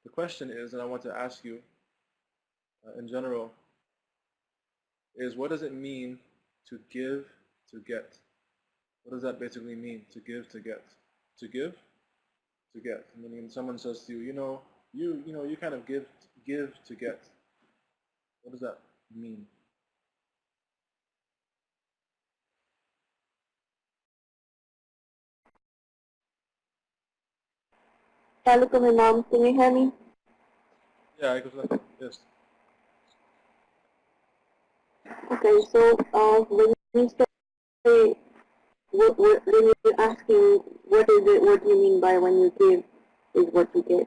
the question is, and I want to ask you in general, is what does it mean to give to get? What does that basically mean, to give to get? To give to get. Meaning someone says to you, you kind of give to get. What does that mean? Assalamualaikum, Imam. Can you hear me? Yeah, I can. Yes. Okay, so when you say, when you're asking what is it, what do you mean by when you give is what you get,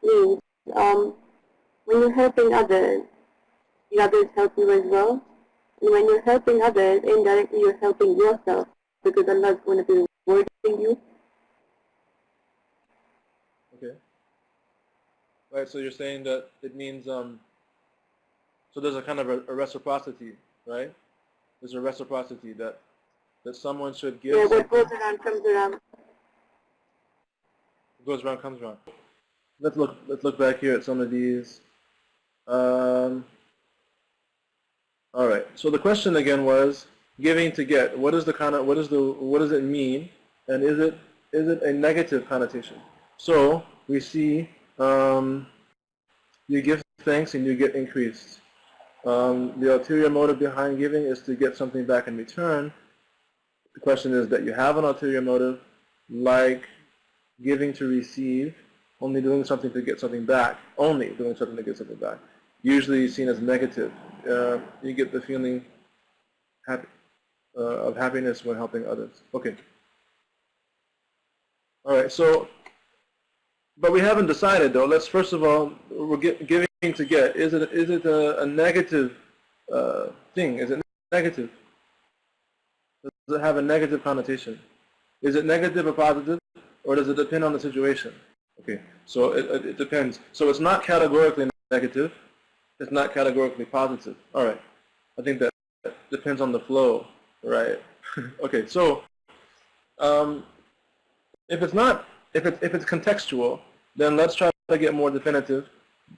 means when you're helping others, the others help you as well. And when you're helping others, indirectly you're helping yourself because Allah is going to be rewarding you. Okay. Right, so you're saying that it means, so there's a kind of a reciprocity, right? There's a reciprocity that someone should give. Yeah, what goes around comes around. What goes around comes around. Let's look back here at some of these. All right. So the question again was giving to get. What does it mean, and is it a negative connotation? So we see you give thanks and you get increased. The ulterior motive behind giving is to get something back in return. The question is that you have an ulterior motive, like giving to receive, only doing something to get something back, only doing something to get something back. Usually seen as negative. You get the feeling of happiness when helping others. Okay. All right. So, but we haven't decided though. Let's first of all, we're giving to get. Is it a negative thing? Is it negative? Does it have a negative connotation? Is it negative or positive, or does it depend on the situation? Okay, so it depends. So it's not categorically negative. It's not categorically positive. All right, I think that depends on the flow, right? Okay, so if it's contextual, then let's try to get more definitive.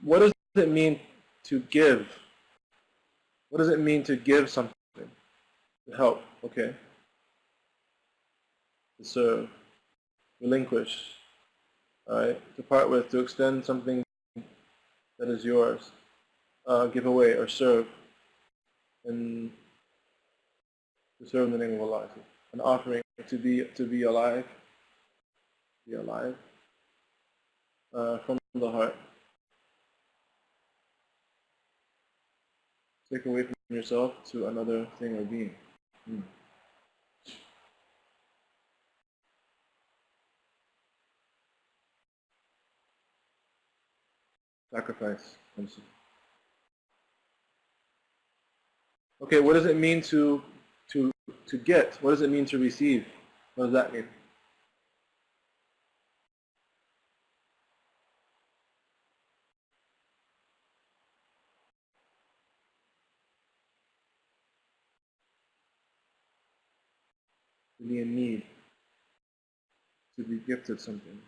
What does it mean to give? What does it mean to give something? To help, okay? To serve, relinquish, all right? To part with, to extend something that is yours, give away or serve, and to serve in the name of Allah. An offering to be alive, from the heart. Take away from yourself to another thing or being. Sacrifice. Okay, what does it mean to get? What does it mean to receive? What does that mean? To be in need. To be gifted something.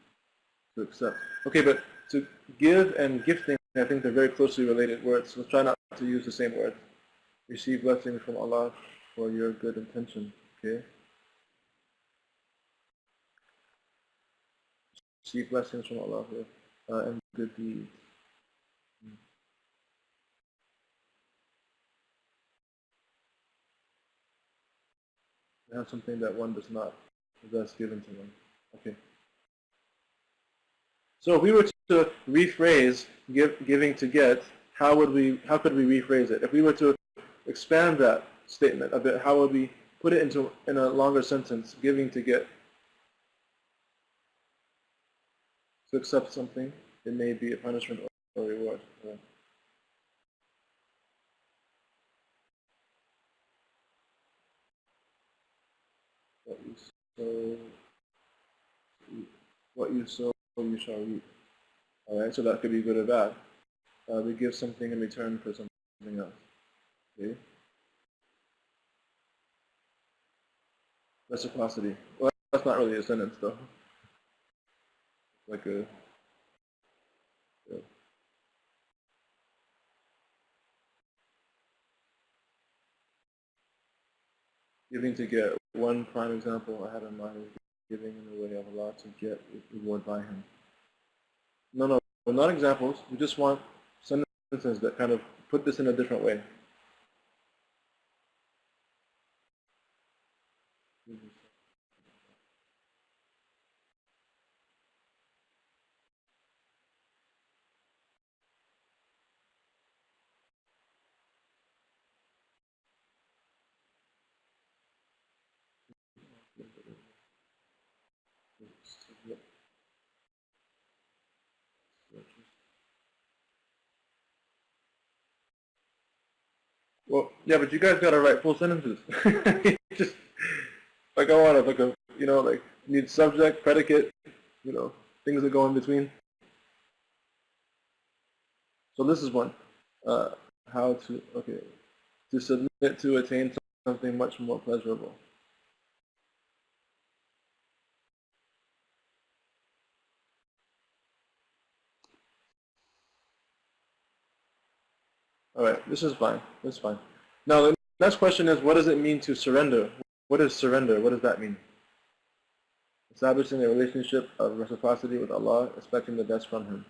To accept. Okay, but to give and gifting, I think they're very closely related words. Let's try not to use the same word. Receive blessings from Allah for your good intention. Okay? Receive blessings from Allah for and good deeds. To have something that one does not possess given to one. Okay. So if we were to rephrase giving to get, how could we rephrase it? If we were to expand that statement a bit, how would we put it in a longer sentence? Giving to get. To accept something, it may be a punishment or a reward. Yeah. What you sow, you shall reap. All right, so that could be good or bad. We give something in return for something else. Okay. Reciprocity. Well, that's not really a sentence, though. Like a. Yeah. Giving to get. One prime example I had in mind is giving in the way of Allah to get reward by Him. No, not examples. We just want sentences that kind of put this in a different way. Well, yeah, but you guys gotta write full sentences. Just like I want to like a like need subject, predicate, things that go in between. So this is one. How to submit to attain something much more pleasurable. All right, this is fine. This is fine. Now the next question is, what does it mean to surrender? What is surrender? What does that mean? Establishing a relationship of reciprocity with Allah, expecting the best from Him.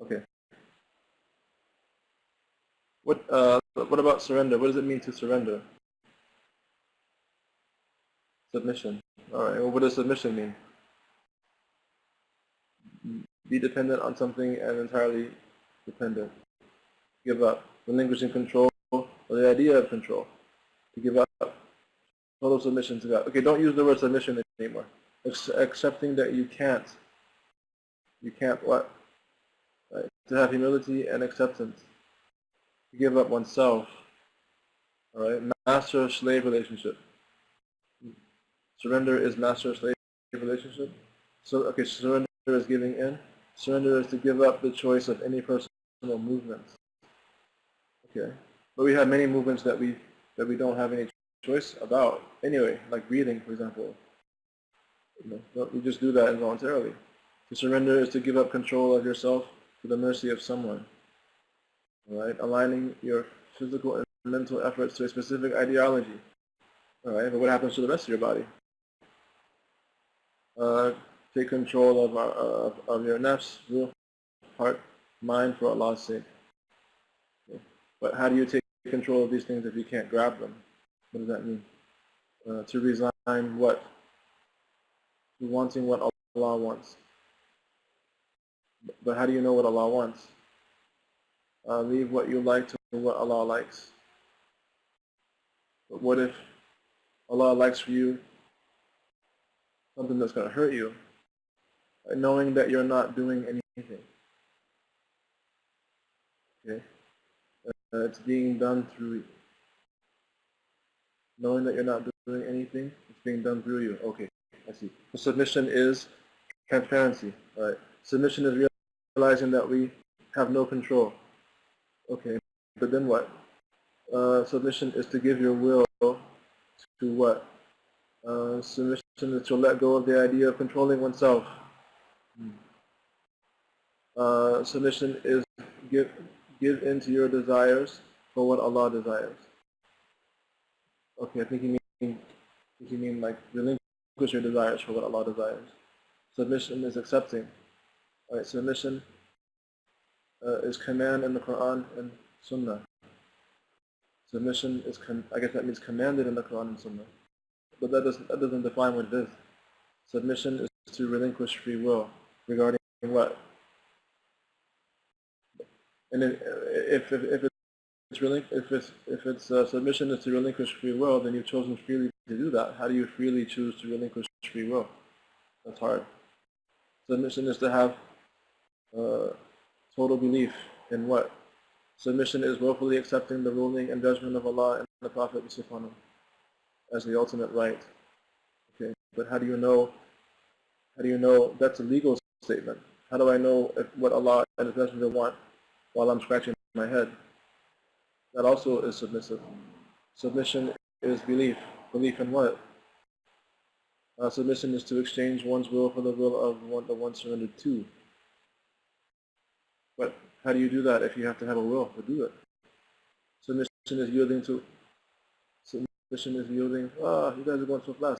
Okay. What about surrender? What does it mean to surrender? Submission. All right. Well, what does submission mean? Be dependent on something and entirely dependent. Give up. Relinquishing control or the idea of control. To give up. Total submission to God. Okay, don't use the word submission anymore. Accepting that you can't. You can't what? Right? To have humility and acceptance. To give up oneself. All right. Master-slave relationship. Surrender is master-slave relationship. So okay, surrender is giving in. Surrender is to give up the choice of any personal movements. Okay, but we have many movements that we don't have any choice about anyway, like breathing, for example. We just do that involuntarily. To surrender is to give up control of yourself to the mercy of someone. All right, aligning your physical and mental efforts to a specific ideology. All right, but what happens to the rest of your body? Take control of your nafs, ruh, heart, mind for Allah's sake. Okay. But how do you take control of these things if you can't grab them? What does that mean? To resign what? To wanting what Allah wants. But how do you know what Allah wants? Leave what you like to what Allah likes. But what if Allah likes for you something that's going to hurt you? Knowing that you're not doing anything. Okay? It's being done through you. Knowing that you're not doing anything, it's being done through you. Okay, I see. So submission is transparency. Right? Submission is realizing that we have no control. Okay, but then what? Submission is to give your will to what? Submission is to let go of the idea of controlling oneself. Submission is give into your desires for what Allah desires. Okay, I think you mean like relinquish your desires for what Allah desires. Submission is accepting. All right, submission is command in the Quran and Sunnah. Submission is I guess that means commanded in the Quran and Sunnah, but that doesn't define what it is. Submission is to relinquish free will regarding what? And then if submission is to relinquish free will, then you've chosen freely to do that. How do you freely choose to relinquish free will? That's hard. Submission is to have total belief in what? Submission is willfully accepting the ruling and judgment of Allah and the Prophet as the ultimate right. Okay, but how do you know? That's a legal statement? How do I know what Allah and His Messenger want while I'm scratching my head? That also is submissive. Submission is belief. Belief in what? Submission is to exchange one's will for the will of the one surrendered to. But how do you do that if you have to have a will to do it? Submission is yielding to, submission is yielding, you guys are going so fast.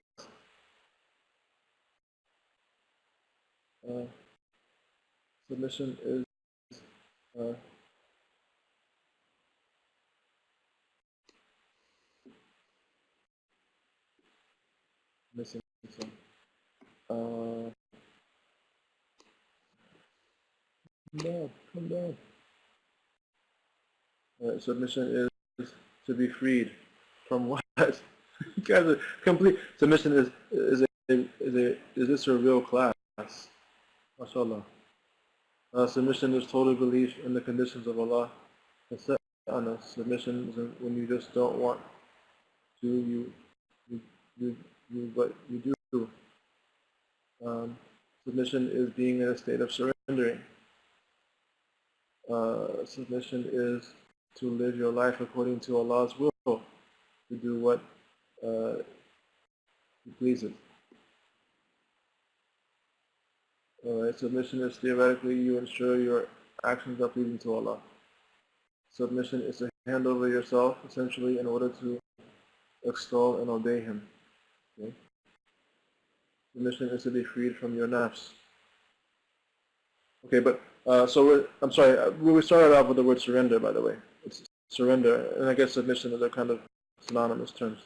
Submission is, uh, missing some. Come down. Submission is to be freed from what? You guys are complete. Submission is this a real class? MashaAllah. Submission is total belief in the conditions of Allah. It's set on us. Submission is when you just don't want to, you, you, but you do. Submission is being in a state of surrendering. Submission is to live your life according to Allah's will, to do what He pleases. Alright, submission is theoretically you ensure your actions are pleasing to Allah. Submission is to hand over yourself, essentially, in order to extol and obey Him. Okay? Submission is to be freed from your nafs. Okay, but, I'm sorry, we started off with the word surrender, by the way. It's surrender, and I guess submission are kind of synonymous terms.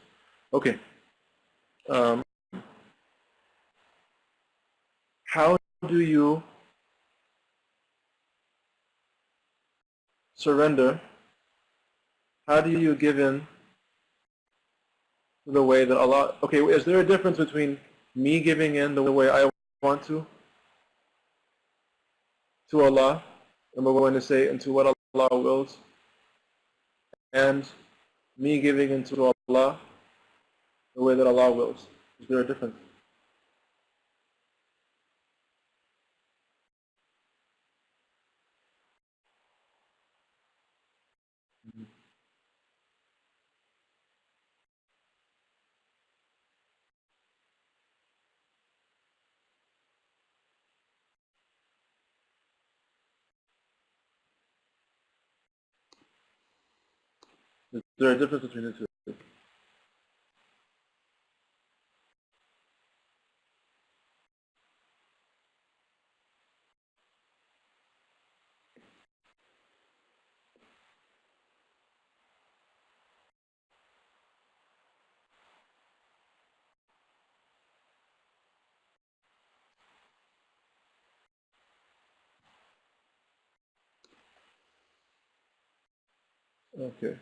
Okay. How do you surrender? How do you give in to the way that Allah... Okay, is there a difference between me giving in the way I want to Allah, and we're going to say into what Allah wills, and me giving into Allah the way that Allah wills? Is there a difference? Is there a difference between the two? Okay.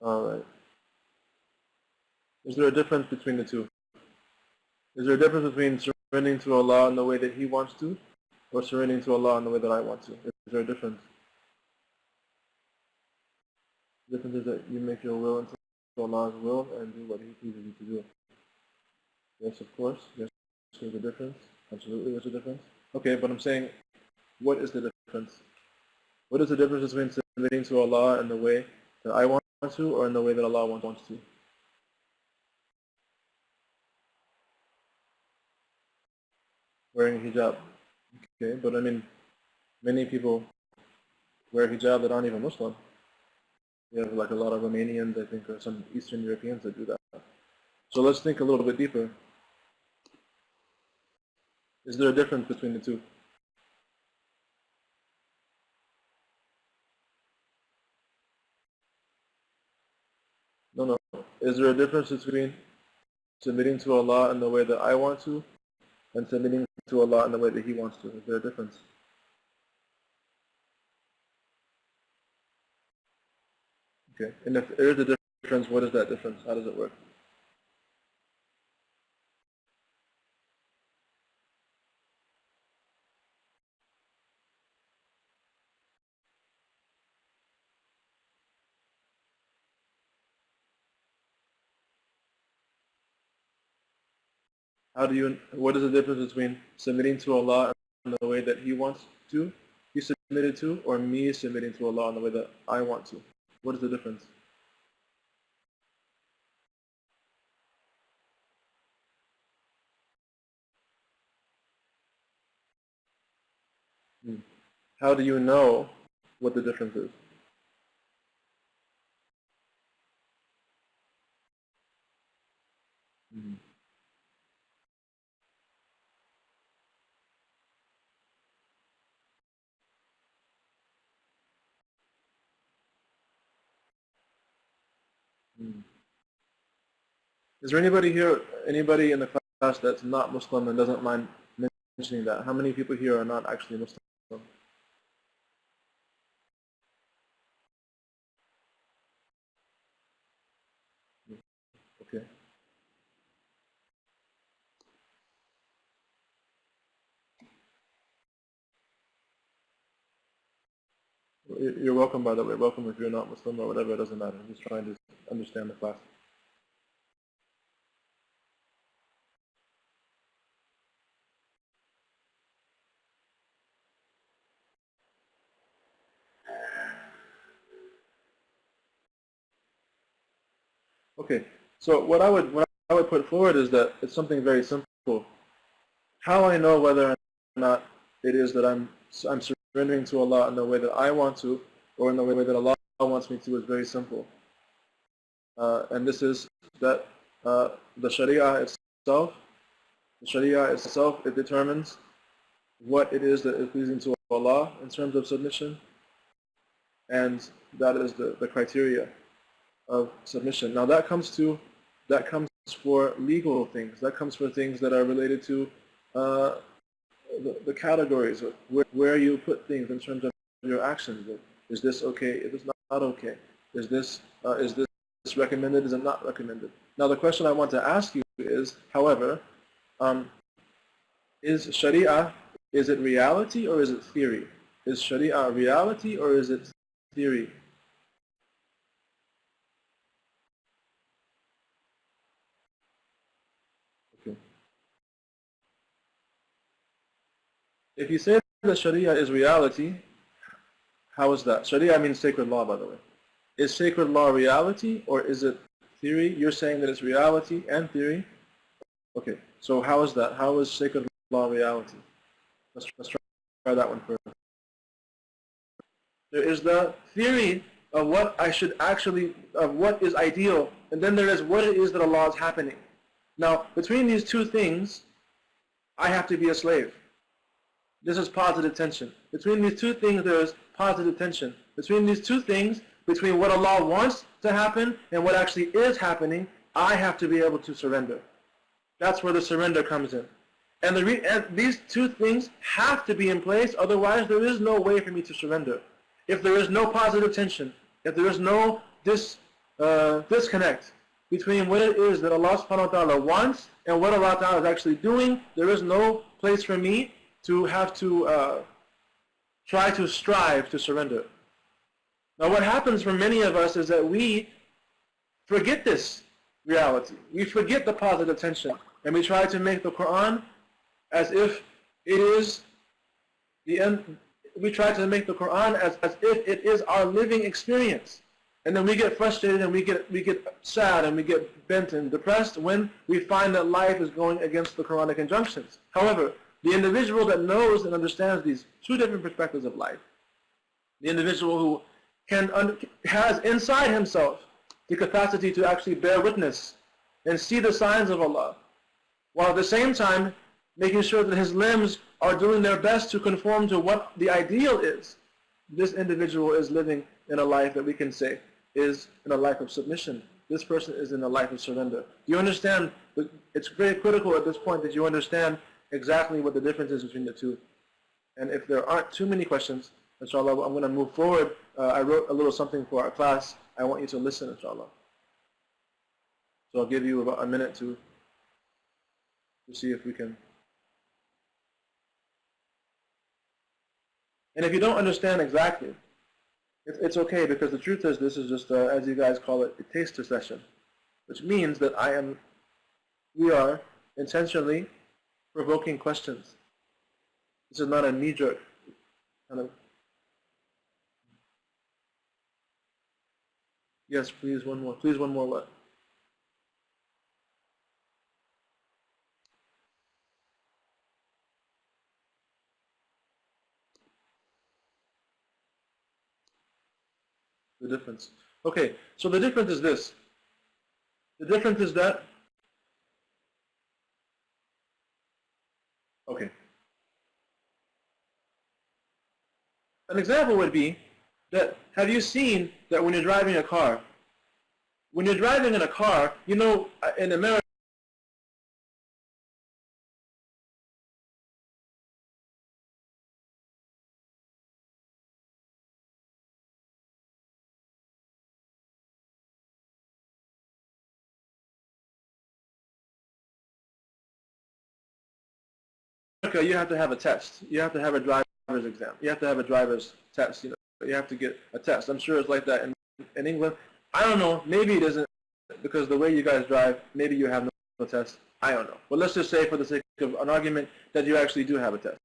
All right. Is there a difference between the two? Is there a difference between surrendering to Allah in the way that He wants to, or surrendering to Allah in the way that I want to? Is there a difference? The difference is that you make your will into Allah's will and do what He pleases you to do. Yes, of course. Yes, there's a difference. Absolutely, there's a difference. Okay, but I'm saying, what is the difference? What is the difference between submitting to Allah in the way that I want to, or in the way that Allah wants to? Wearing hijab. Okay, but I mean, many people wear hijab that aren't even Muslim. You have like a lot of Romanians, I think, or some Eastern Europeans that do that. So let's think a little bit deeper. Is there a difference between the two? No. Is there a difference between submitting to Allah in the way that I want to, and submitting to Allah in the way that He wants to? Is there a difference? Okay, and if there is a difference, what is that difference? How does it work? What is the difference between submitting to Allah in the way that He wants to be submitted to, or me submitting to Allah in the way that I want to? What is the difference? Hmm. How do you know what the difference is? Hmm. Hmm. Is there anybody here, anybody in the class that's not Muslim and doesn't mind mentioning that? How many people here are not actually Muslim? Okay. You're welcome, by the way. Welcome if you're not Muslim or whatever. It doesn't matter. I'm just trying to understand the class. Okay. So what I would put forward is that it's something very simple. How I know whether or not it is that I'm surrendering to Allah in the way that I want to, or in the way that Allah wants me to, is very simple. And this is that the Sharia itself, it determines what it is that is pleasing to Allah in terms of submission, and that is the criteria of submission. Now that comes for legal things. That comes for things that are related to uh, the categories of where you put things in terms of your actions. Is this okay? Is this not okay? Is this recommended? Is it not recommended? Now the question I want to ask you is, however, um, is Sharia, is it reality or is it theory? Is Sharia reality or is it theory? Okay. If you say that Sharia is reality, how is that? Sharia means sacred law, by the way. Is sacred law reality or is it theory? You're saying that it's reality and theory? Okay, so how is that? How is sacred law reality? Let's try that one first. There is the theory of what I should actually, of what is ideal, and then there is what it is that Allah is happening. Now, between these two things, I have to be a slave. This is positive tension. Between these two things, there is positive tension. Between these two things, between what Allah wants to happen and what actually is happening, I have to be able to surrender. That's where the surrender comes in. And these two things have to be in place, otherwise there is no way for me to surrender. If there is no positive tension, if there is no disconnect between what it is that Allah subhanahu wa ta'ala wants and what Allah ta'ala is actually doing, there is no place for me to have to try to strive to surrender. Now what happens for many of us is that we forget this reality. We forget the positive tension, and we try to make the Quran as if it is the end. We try to make the Quran as if it is our living experience. And then we get frustrated and we get sad and we get bent and depressed when we find that life is going against the Quranic injunctions. However, the individual that knows and understands these two different perspectives of life, the individual who has inside himself the capacity to actually bear witness and see the signs of Allah, while at the same time making sure that his limbs are doing their best to conform to what the ideal is, this individual is living in a life that we can say is in a life of submission. This person is in a life of surrender. Do you understand? It's very critical at this point that you understand exactly what the difference is between the two. And if there aren't too many questions, inshallah, I'm going to move forward. I wrote a little something for our class. I want you to listen, inshallah. So I'll give you about a minute to see if we can. And if you don't understand exactly, it's okay, because the truth is this is just, as you guys call it, a taster session, which means that we are intentionally provoking questions. This is not a knee-jerk kind of. Yes, please, one more. Please, one more what? difference. Okay, so the difference is this. The difference is that, okay. An example would be that, have you seen that when you're driving a car, when you're driving in a car, you know, in America, you have to have a test. You have to have a driver's exam. You have to have a driver's test. You know, you have to get a test. I'm sure it's like that in England. I don't know. Maybe it isn't because the way you guys drive. Maybe you have no test. I don't know. But let's just say, for the sake of an argument, that you actually do have a test.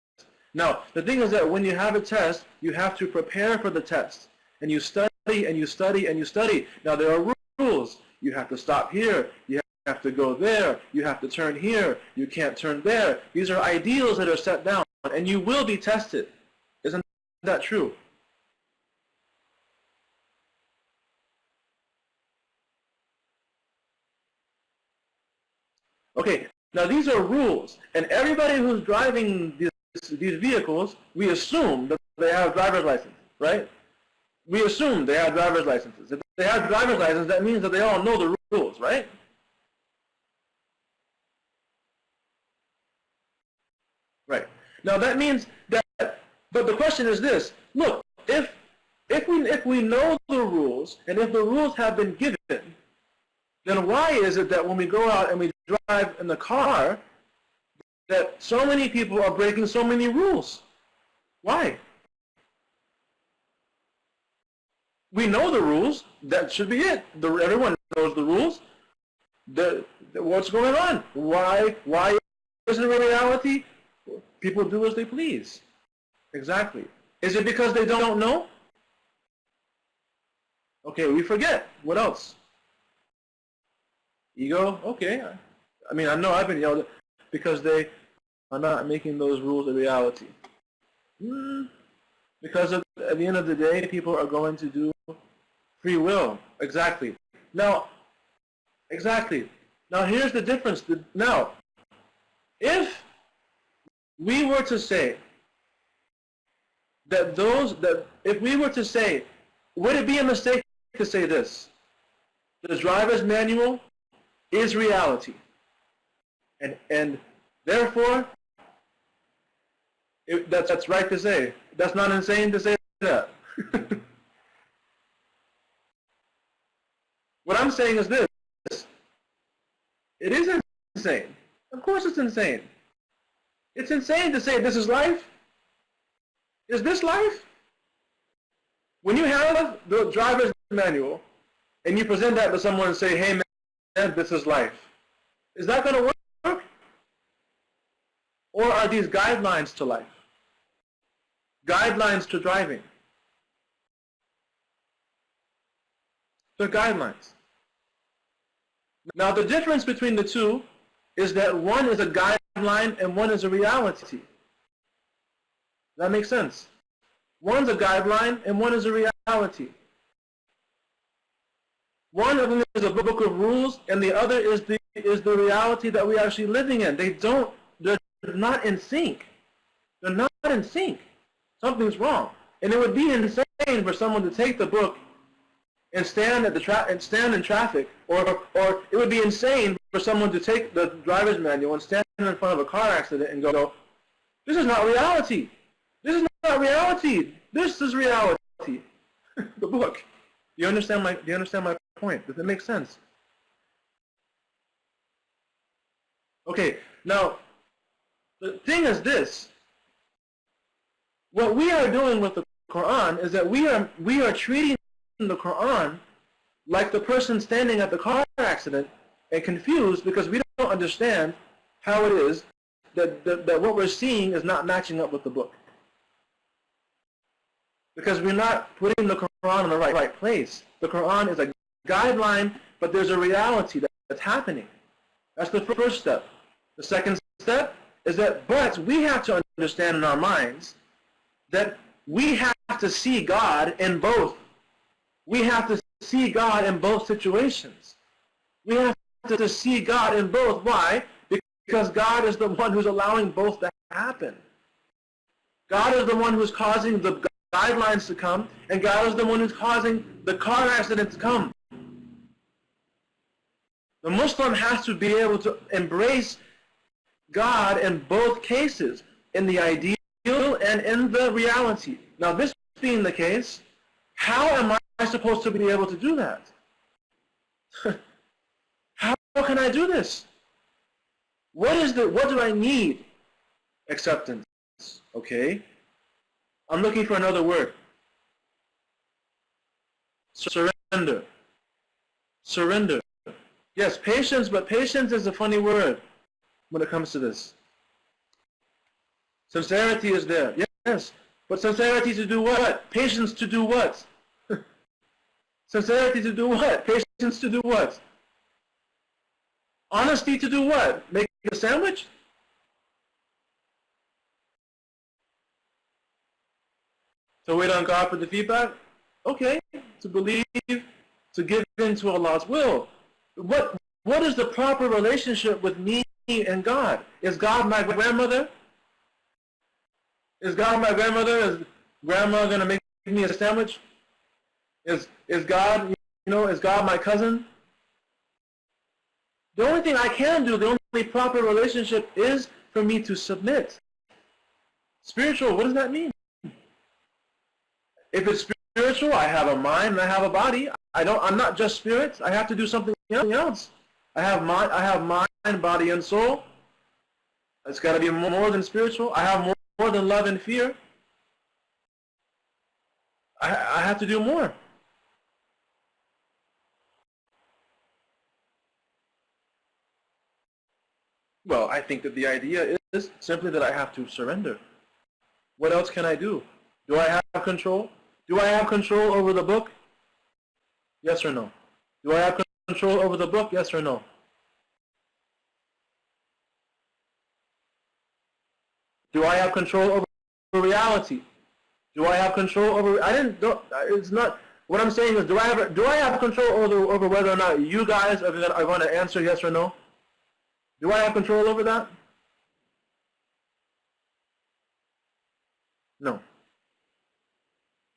Now, the thing is that when you have a test, you have to prepare for the test, and you study and you study and you study. Now, there are rules. You have to stop here. You have to go there. You have to turn here. You can't turn there. These are ideals that are set down, and you will be tested. Isn't that true? Okay, now these are rules, and everybody who's driving these vehicles, we assume that they have driver's license, right? We assume they have driver's licenses. If they have driver's license, that means that they all know the rules, right? Right. Now that means that, but the question is this: look, if we know the rules, and if the rules have been given, then why is it that when we go out and we drive in the car, that so many people are breaking so many rules? Why? We know the rules. That should be it. Everyone knows the rules. What's going on? Why isn't it reality? People do as they please. Exactly. Is it because they don't know? Okay, we forget. What else? Ego? Okay. I mean, I know I've been yelled at because they are not making those rules a reality. Because at the end of the day, people are going to do free will. Exactly. Now, here's the difference. Now, if we were to say if we were to say, would it be a mistake to say this? The driver's manual is reality. And therefore, that's right to say. That's not insane to say that. What I'm saying is this. It is insane. Of course it's insane. It's insane to say this is life. Is this life? When you have the driver's manual and you present that to someone and say, hey man, this is life, is that going to work? Or are these guidelines to life? Guidelines to driving? They're guidelines. Now the difference between the two is that one is a guideline and one is a reality. That makes sense. One's a guideline and one is a reality. One of them is a book of rules and the other is the reality that we're actually living in. They're not in sync. They're not in sync. Something's wrong. And it would be insane for someone to take the book and stand in traffic, or it would be insane for someone to take the driver's manual and stand in front of a car accident and go, this is not reality. This is not reality. This is reality. The book. Do you understand my point? Does it make sense? Okay, now the thing is this. What we are doing with the Quran is that we are treating the Quran like the person standing at the car accident and confused because we don't understand how it is that what we're seeing is not matching up with the book. Because we're not putting the Quran in the right place. The Quran is a guideline, but there's a reality that's happening. That's the first step. The second step is that, but we have to understand in our minds that we have to see God in both. We have to see God in both situations. We have to see God in both. Why? Because God is the one who's allowing both to happen. God is the one who's causing the guidelines to come, and God is the one who's causing the car accident to come. The Muslim has to be able to embrace God in both cases, in the ideal and in the reality. Now, this being the case, how am I supposed to be able to do that? How can I do this? What do I need? Acceptance. Okay. I'm looking for another word. Surrender. Surrender. Yes, patience, but patience is a funny word when it comes to this. Sincerity is there. Yes, but sincerity to do what? Patience to do what? Sincerity to do what? Patience to do what? Honesty to do what? Make a sandwich? To wait on God for the feedback? Okay. To believe, to give in to Allah's will. What is the proper relationship with me and God? Is God my grandmother? Is God my grandmother? Is grandma going to make me a sandwich? Is God, is God my cousin? The only thing I can do, the only proper relationship is for me to submit. Spiritual, what does that mean? If it's spiritual, I have a mind and I have a body. I'm not just spirit. I have to do something else. I have mind, body, and soul. It's got to be more than spiritual. I have more than love and fear. I have to do more. Well, I think that the idea is simply that I have to surrender. What else can I do? Do I have control? Do I have control over the book? Yes or no? Do I have control over the book? Yes or no? Do I have control over reality? Do I have control over? It's not. What I'm saying is, do I have control over whether or not you guys are going to answer yes or no? Do I have control over that? No.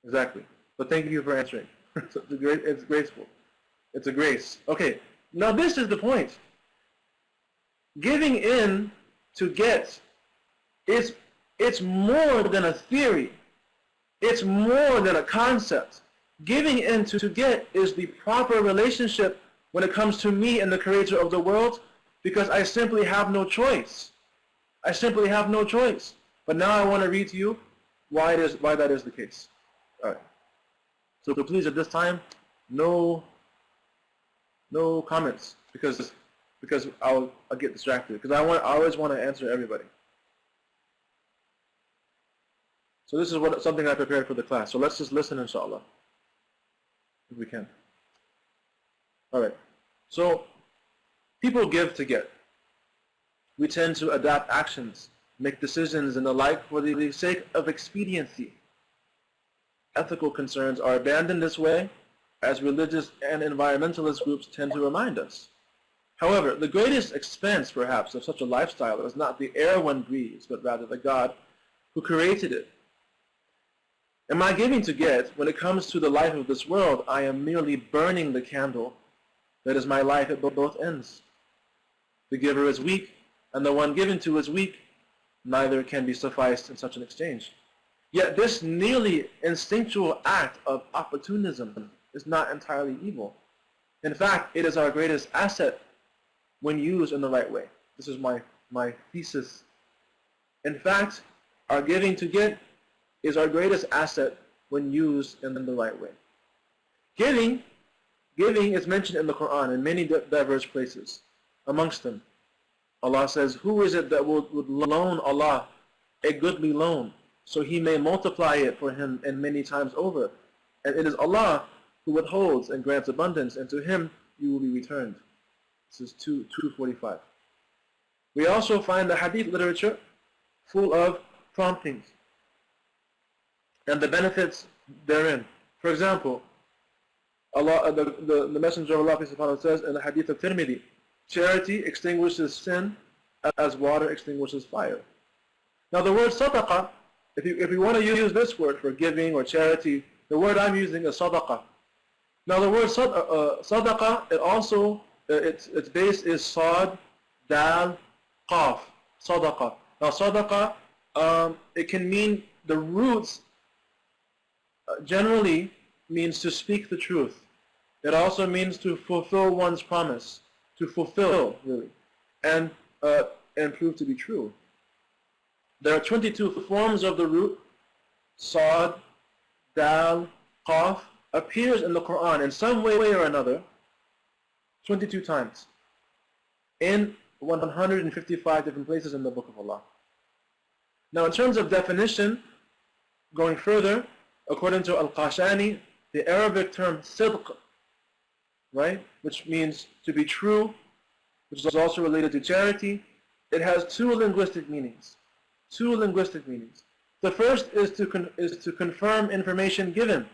Exactly. But thank you for answering. It's graceful. It's a grace. Okay. Now this is the point. Giving in to get, it's more than a theory. It's more than a concept. Giving in to get is the proper relationship when it comes to me and the creator of the world, because I simply have no choice. I simply have no choice. But now I want to read to you why that is the case. All right. So please, at this time, no comments, because I'll get distracted, because I always want to answer everybody. So this is something I prepared for the class. So let's just listen, inshallah, if we can. All right. So people give to get. We tend to adapt actions, make decisions and the like for the sake of expediency. Ethical concerns are abandoned this way, as religious and environmentalist groups tend to remind us. However, the greatest expense, perhaps, of such a lifestyle is not the air one breathes, but rather the God who created it. In my giving to get, when it comes to the life of this world, I am merely burning the candle that is my life at both ends. The giver is weak, and the one given to is weak. Neither can be sufficed in such an exchange. Yet this nearly instinctual act of opportunism is not entirely evil. In fact, it is our greatest asset when used in the right way. This is my thesis. In fact, our giving to get is our greatest asset when used in the right way. Giving is mentioned in the Quran in many diverse places. Amongst them, Allah says, who is it that would loan Allah a goodly loan, so He may multiply it for him and many times over? And it is Allah who withholds and grants abundance, and to Him you will be returned. This is 245. We also find the hadith literature full of promptings and the benefits therein. For example, Allah, the Messenger of Allah, peace upon him, says in the Hadith of Tirmidhi, charity extinguishes sin as water extinguishes fire. Now the word sadaqah, if you want to use this word for giving or charity, the word I'm using is sadaqah. Now the word sadaqah, it also, its base is sad, dal, qaf, sadaqah. Now sadaqah, it can mean, the roots generally means to speak the truth. It also means to fulfill one's promise, to fulfill really, and prove to be true. There are 22 forms of the root. Sad, dal, qaf appears in the Quran in some way or another 22 times in 155 different places in the Book of Allah. Now in terms of definition, going further, according to Al-Qashani, the Arabic term sidq, right, which means to be true, which is also related to charity, it has two linguistic meanings. The first is to confirm information given.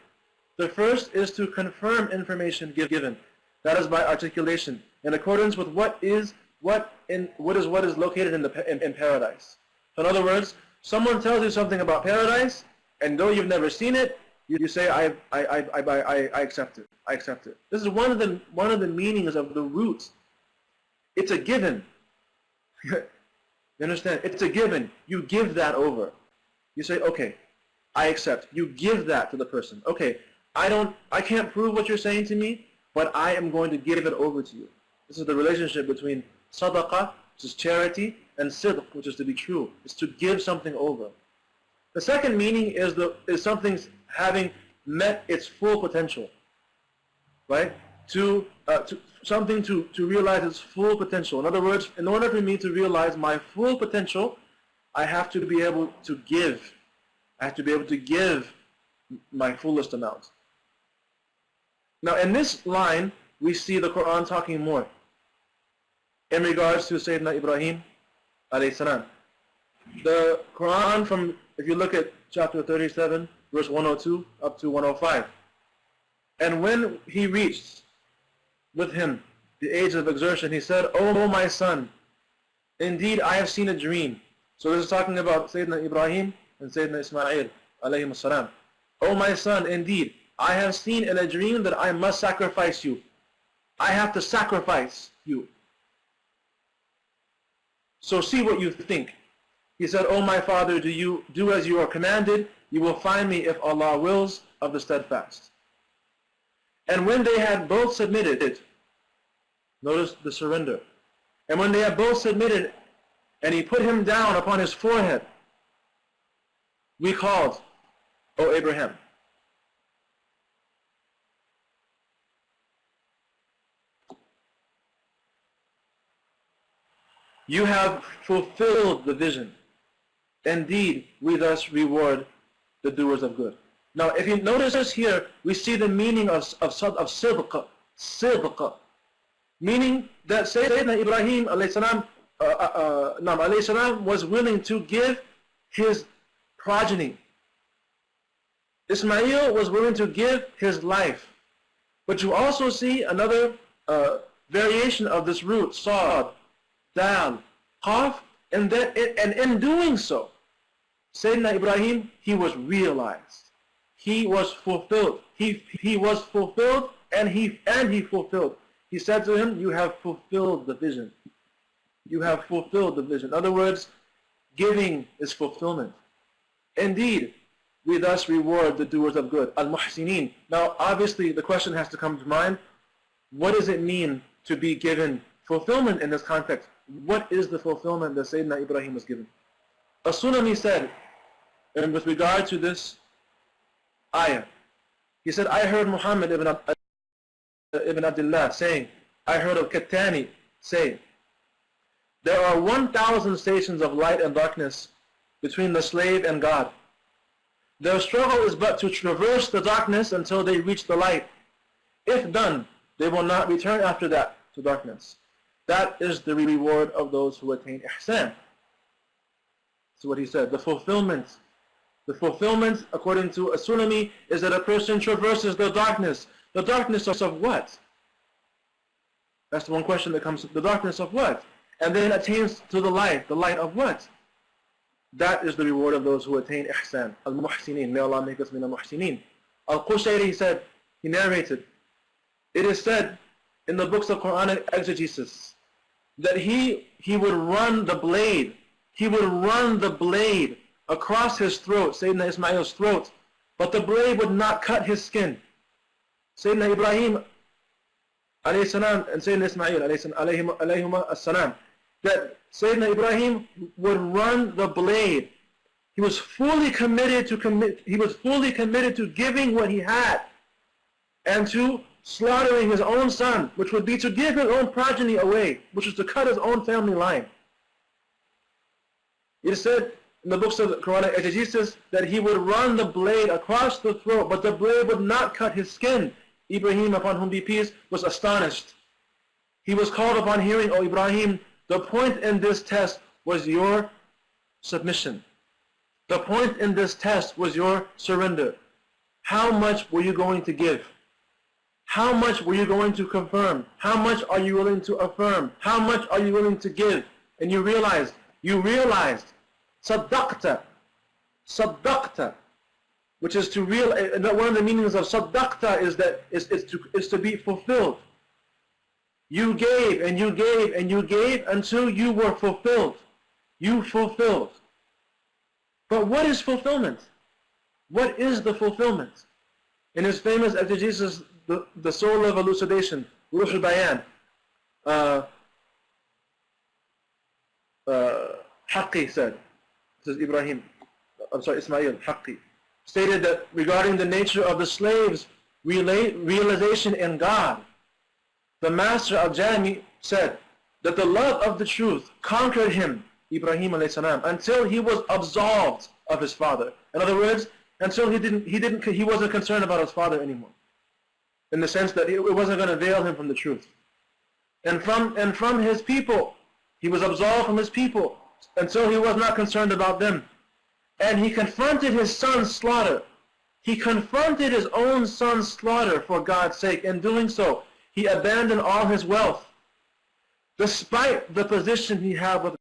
That is by articulation, in accordance with what is located in paradise. So in other words, someone tells you something about paradise, and though you've never seen it, you say, I accept it. I accept it. This is one of the meanings of the roots. It's a given. You understand? It's a given. You give that over. You say, okay, I accept. You give that to the person. Okay, I can't prove what you're saying to me, but I am going to give it over to you. This is the relationship between sadaqah, which is charity, and sidq, which is to be true. It's to give something over. The second meaning is something having met its full potential, right? Something to realize its full potential. In other words, in order for me to realize my full potential, I have to be able to give. I have to be able to give my fullest amount. Now in this line, we see the Quran talking more in regards to Sayyidina Ibrahim alayhi salam. The Quran, if you look at chapter 37, verse 102 up to 105, and when he reached with him the age of exertion, he said, "O my son, indeed I have seen a dream." So this is talking about Sayyidina Ibrahim and Sayyidina Ismail alayhim salam. "O my son, indeed I have seen in a dream that I must sacrifice you. I have to sacrifice you. So see what you think." He said, "O my father, do as you are commanded. You will find me, if Allah wills, of the steadfast." And when they had both submitted, notice the surrender. And when they had both submitted, and he put him down upon his forehead, we called, "O Abraham." You have fulfilled the vision. Indeed, we thus reward the doers of good. Now, if you notice here, we see the meaning of sidq, meaning that Sayyidina Ibrahim alayhi salam was willing to give his progeny. Ismail was willing to give his life. But you also see another variation of this root, sad, dal, qaf, and in doing so, Sayyidina Ibrahim, he was realized. He was fulfilled. He was fulfilled, and he fulfilled. He said to him, "You have fulfilled the vision. You have fulfilled the vision." In other words, giving is fulfillment. Indeed, we thus reward the doers of good, al-muhsinin. Now, obviously, the question has to come to mind: what does it mean to be given fulfillment in this context? What is the fulfillment that Sayyidina Ibrahim was given? As-Sulami said, and with regard to this ayah, he said, "I heard Muhammad ibn Abdullah saying, I heard of Kattani say, there are 1,000 stations of light and darkness between the slave and God. Their struggle is but to traverse the darkness until they reach the light. If done, they will not return after that to darkness. That is the reward of those who attain ihsan." So what he said, the fulfillment according to As-Sulami is that a person traverses the darkness The darkness of what? That's the one question that comes. The darkness of what? And then attains to the light. The light of what? That is the reward of those who attain ihsan. Al-muhsinin. May Allah make us min al-muhsinin. Al-Qushayri said, he narrated, it is said in the books of Quranic exegesis that he would run the blade. He would run the blade across his throat, Sayyidina Ismail's throat, but the blade would not cut his skin. Sayyidina Ibrahim alayhi salam and Sayyidina Ismail alayhima as-salam, that Sayyidina Ibrahim would run the blade. He was fully committed to giving what he had and to slaughtering his own son, which would be to give his own progeny away, which was to cut his own family line. It is said in the books of the Quranic exegesis that he would run the blade across the throat, but the blade would not cut his skin. Ibrahim, upon whom be peace, was astonished. He was called upon hearing, O Ibrahim, the point in this test was your submission. The point in this test was your surrender. How much were you going to give? How much were you going to confirm? How much are you willing to affirm? How much are you willing to give? And you realized, saddaqta, which is to real. One of the meanings of saddaqta is to be fulfilled. You gave and you gave and you gave until you were fulfilled. You fulfilled. But what is fulfillment? What is the fulfillment? In his famous exegesis, the soul of elucidation, Ruh al-Bayan, Haqqi said, this is Ismail, Haqqi, stated that regarding the nature of the slave's realization in God, the master al-Jami said that the love of the truth conquered him, Ibrahim alayhi salam, until he was absolved of his father. In other words, until he wasn't concerned about his father anymore, in the sense that it wasn't going to veil him from the truth. And from his people, he was absolved from his people until he was not concerned about them. And he confronted his son's slaughter. He confronted his own son's slaughter for God's sake. In doing so, he abandoned all his wealth, despite the position he had with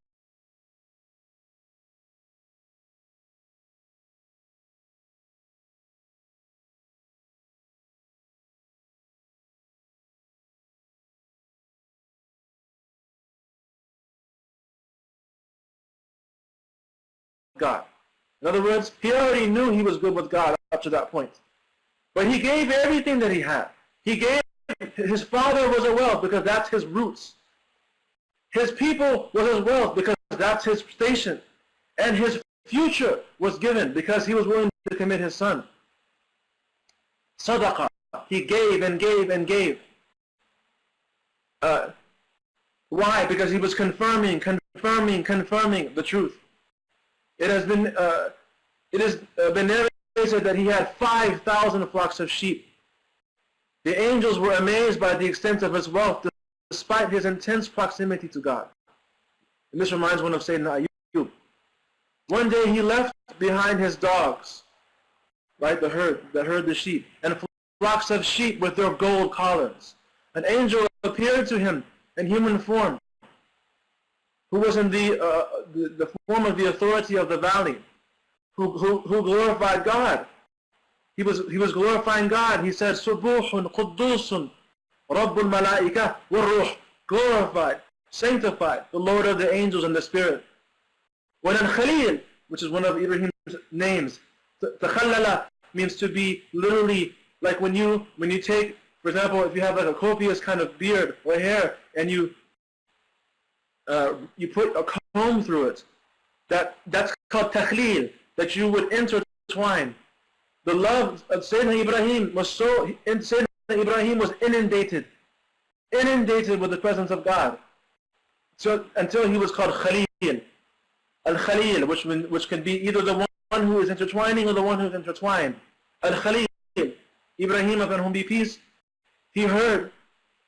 God. In other words, he already knew he was good with God up to that point. But he gave everything that he had. He gave, his father was a wealth because that's his roots. His people was his wealth because that's his station. And his future was given because he was willing to commit his son. Sadaqah. He gave and gave and gave. Why? Because he was confirming the truth. It has been narrated that he had 5,000 flocks of sheep. The angels were amazed by the extent of his wealth despite his intense proximity to God. And this reminds one of Sayyidina Ayyub. One day he left behind his dogs, right, the herd that herd the sheep, and flocks of sheep with their gold collars. An angel appeared to him in human form, who was in the form of the authority of the valley, who glorified God. He was glorifying God. He said, Subuhun Quddusun Rabbul Malaika Warruh, glorified, sanctified, the Lord of the angels and the Spirit. When Khalil, which is one of Ibrahim's names, Takhallala means to be literally like when you take, for example, if you have like a copious kind of beard or hair and you put a comb through it, that's called takhlil, that you would intertwine. The love of Sayyidina Ibrahim was Sayyidina Ibrahim was inundated with the presence of God, so until he was called Khalil, Al-Khalil, which can be either the one who is intertwining or the one who is intertwined. Al-Khalil, Ibrahim, upon whom be peace, he heard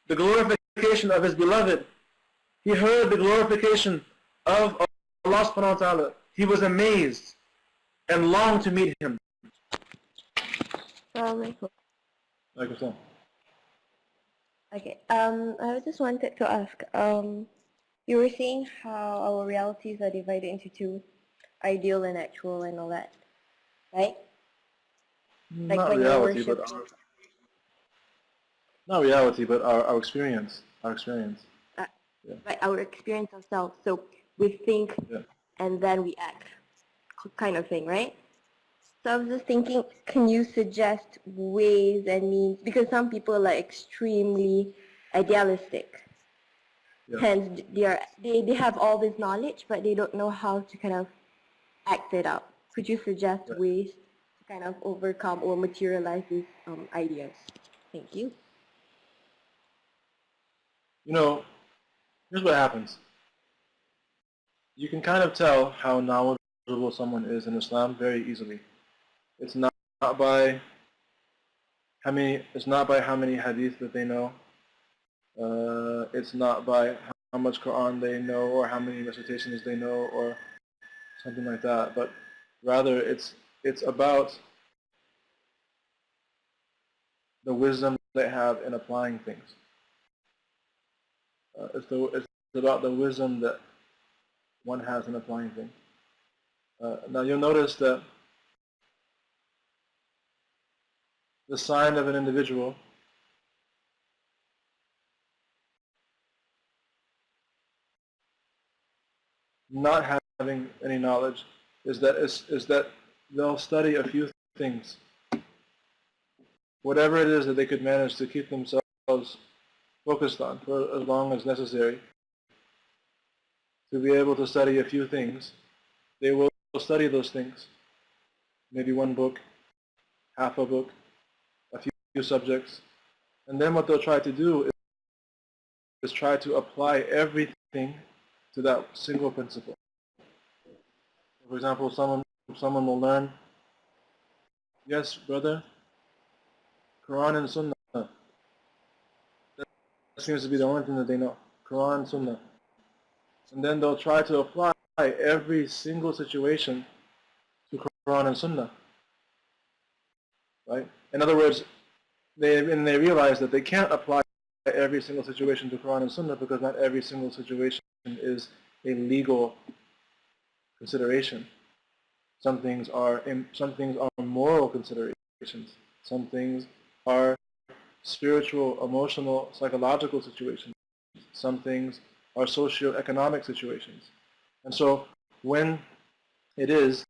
the glorification of his beloved. He heard the glorification of Allah subhanahu wa ta'ala. He was amazed and longed to meet him. Okay. I just wanted to ask. You were saying how our realities are divided into two, ideal and actual, and all that, right? Like Not when you're reality, but worshiping. not reality, but our experience. Our experience. uh, Yeah. like our experience ourselves. So we think Yeah. and then we act, kind of thing, right? So I was just thinking, can you suggest ways and means, because some people are extremely idealistic, Yeah. hence they have all this knowledge, but they don't know how to kind of act it out. Could you suggest Right. ways to kind of overcome or materialize these ideas? Thank you. You know, here's what happens. You can kind of tell how knowledgeable someone is in Islam very easily. It's not by it's not by how many hadith that they know. It's not by how much Quran they know or how many recitations they know or something like that. But rather, it's about the wisdom they have in applying things. It's about the wisdom that one has in applying things. Now you'll notice that the sign of an individual not having any knowledge is that they'll study a few things, whatever it is that they could manage to keep themselves focused on for as long as necessary to be able to study a few things. They will study those things, maybe one book, half a book, a few subjects, and then what they'll try to do is try to apply everything to that single principle. For example, someone will learn, yes, brother, Quran and Sunnah. That seems to be the only thing that they know. Quran and Sunnah. And then they'll try to apply every single situation to Quran and Sunnah. Right? In other words, they realize that they can't apply every single situation to Quran and Sunnah because not every single situation is a legal consideration. Some things are moral considerations. Some things are spiritual, emotional, psychological situations. Some things are socio-economic situations. And so when it is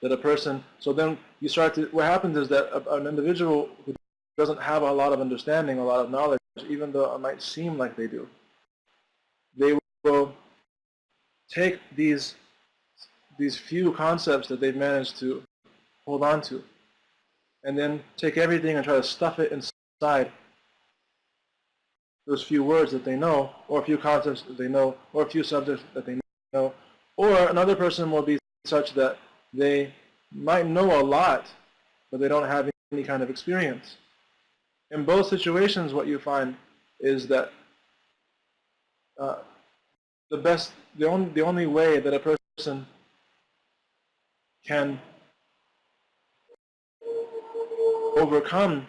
that a person, so then you start to, what happens is that an individual who doesn't have a lot of understanding, a lot of knowledge, even though it might seem like they do, they will take these few concepts that they've managed to hold on to, and then take everything and try to stuff it inside those few words that they know, or a few concepts that they know, or a few subjects that they know. Or another person will be such that they might know a lot, but they don't have any kind of experience. In both situations, what you find is that uh, the only way that a person can overcome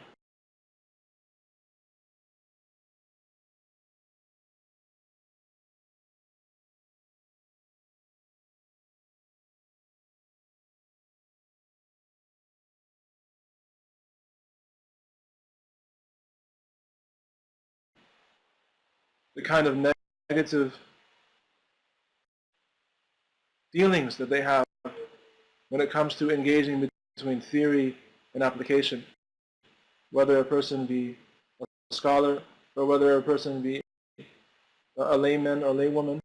the kind of negative feelings that they have when it comes to engaging between theory and application, whether a person be a scholar or whether a person be a layman or laywoman,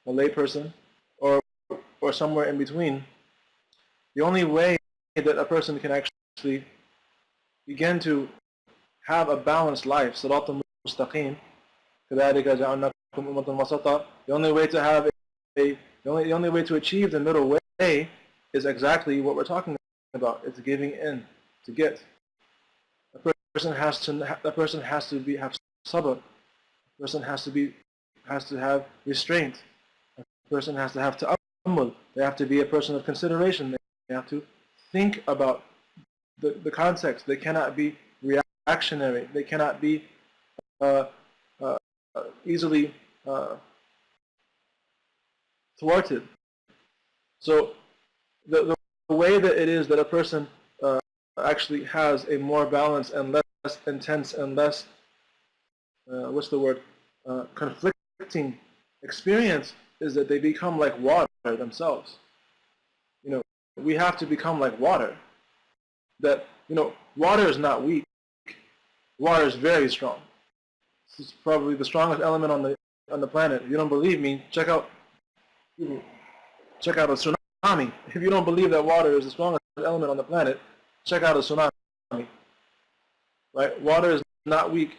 a layperson, or somewhere in between. The only way that a person can actually begin to have a balanced life, صراط mustaqim, كذلك جعلناكم أمة وسطا. The only way to have the only way to achieve the middle way is exactly what we're talking about. It's giving in to get. A person has to have sabr. A person has to have restraint. A person has to have ta'ammul. They have to be a person of consideration. They have to think about the context. They cannot be reactionary. They cannot be uh, easily thwarted. So the way that it is that a person actually has a more balanced and less intense and less, what's the word, conflicting experience is that they become like water themselves. You know, we have to become like water. That, you know, water is not weak. Water is very strong. It's probably the strongest element on the planet. If you don't believe me, check out a tsunami. If you don't believe that water is the strongest element on the planet, check out a tsunami. Right? Water is not weak,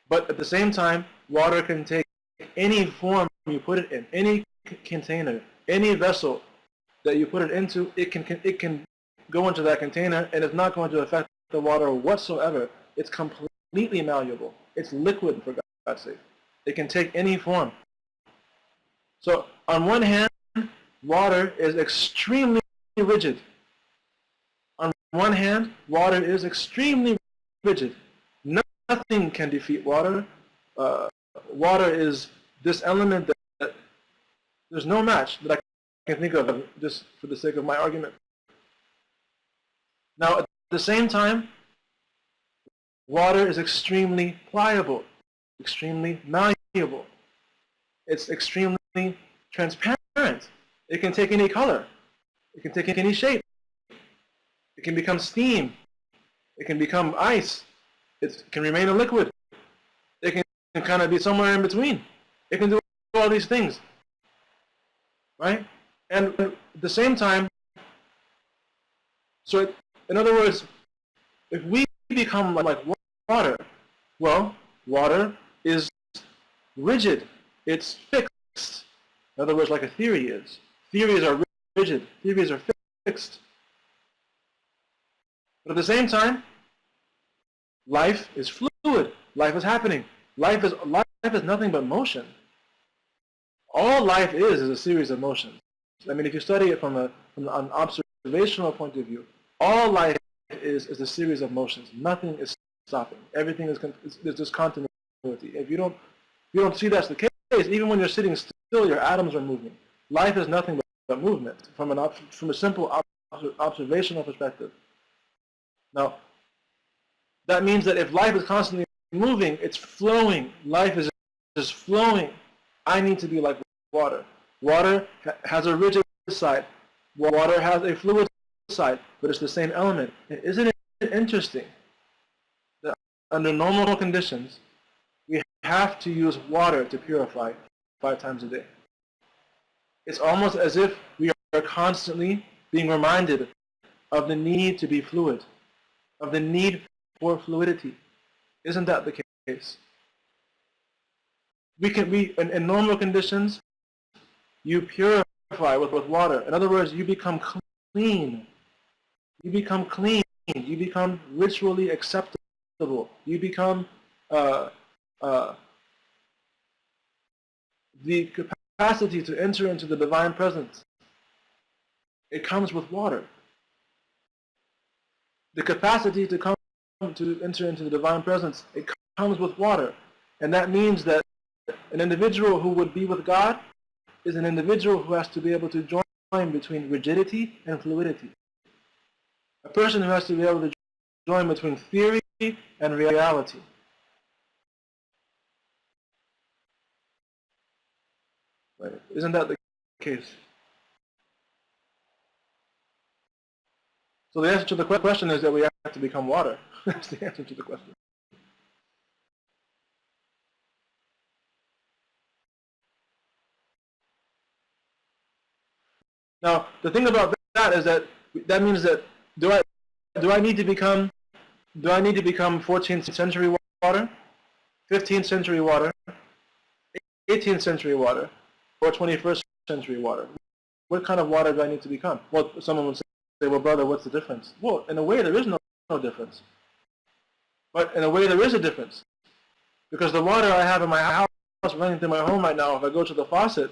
but at the same time, water can take any form you put it in, any container, any vessel that you put it into. It can go into that container, and it's not going to affect the water whatsoever. It's completely malleable. It's liquid, for God's sake. It can take any form. So on one hand, water is extremely rigid. On one hand, water is extremely rigid. Nothing can defeat water. Water is this element that there's no match that I can think of, just for the sake of my argument. Now, at the same time, water is extremely pliable, extremely malleable. It's extremely transparent. It can take any color. It can take any shape. It can become steam. It can become ice. It can remain a liquid. It can kind of be somewhere in between. It can do all these things, right? And at the same time, so in other words, if we become like water, well, water is rigid. It's fixed. In other words, like a theory is. Theories are rigid. Theories are fixed. But at the same time, life is fluid. Life is happening. Life is nothing but motion. All life is a series of motions. I mean, if you study it from an observational point of view, all life is a series of motions. Nothing is stopping. Everything is there's just continuity. If you don't see that's the case, even when you're sitting still, your atoms are moving. Life is nothing but movement from a simple observational perspective. Now, that means that if life is constantly moving, it's flowing. Life is just flowing. I need to be like water. Water has a rigid side. Water has a fluid side, but it's the same element. Isn't it interesting that under normal conditions, we have to use water to purify 5 times a day? It's almost as if we are constantly being reminded of the need to be fluid, of the need for fluidity. Isn't that the case? In normal conditions, you purify with water. In other words, you become clean. You become clean. You become ritually acceptable. You become the capacity to enter into the divine presence. It comes with water. The capacity to enter into the divine presence, it comes with water. And that means that an individual who would be with God is an individual who has to be able to join between rigidity and fluidity. A person who has to be able to join between theory and reality. Right? Isn't that the case? So the answer to the question is that we have to become water. That's the answer to the question. Now, the thing about that is that means that do I need to become 14th century water, 15th century water, 18th century water, or 21st century water? What kind of water do I need to become? Well, someone would say, well, brother, what's the difference? Well, in a way, there is no difference. But in a way, there is a difference. Because the water I have in my house running through my home right now, if I go to the faucet,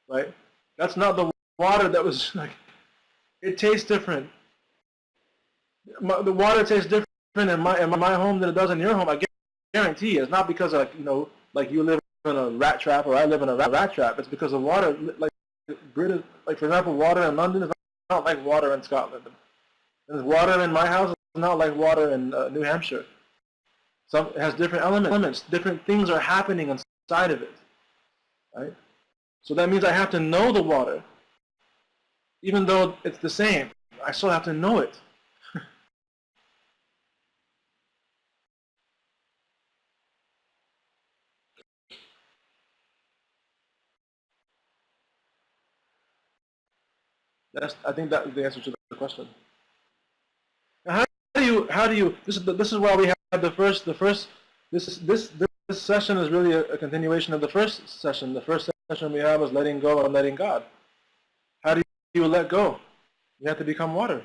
right, that's not the water that was like, it tastes different. The water tastes different in my home than it does in your home. I guarantee it's not because of, like you live in a rat trap or I live in a rat trap. It's because of water. Like British, like for example, water in London is not like water in Scotland. And water in my house is not like water in New Hampshire. It has different elements. Different things are happening inside of it, right? So that means I have to know the water, even though it's the same. I still have to know it. I think that is the answer to the question. Now, how do you this is why we have this session is really a continuation of the first session. The first session we have was letting go and letting God. How do you let go? You have to become water.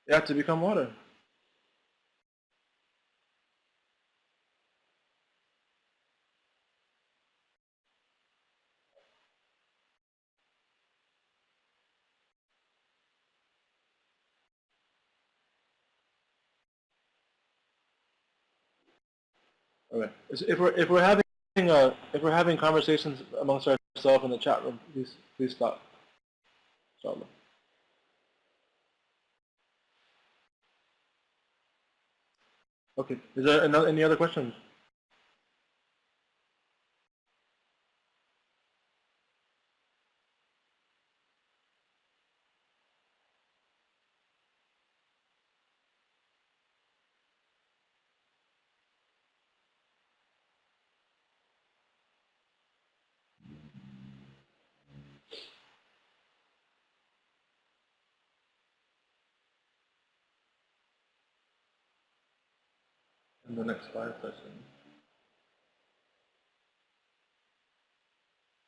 You have to become water. Okay. If we're having conversations amongst ourselves in the chat room, please stop. Inshallah. Okay. Is there any other questions? In the next 5 sessions,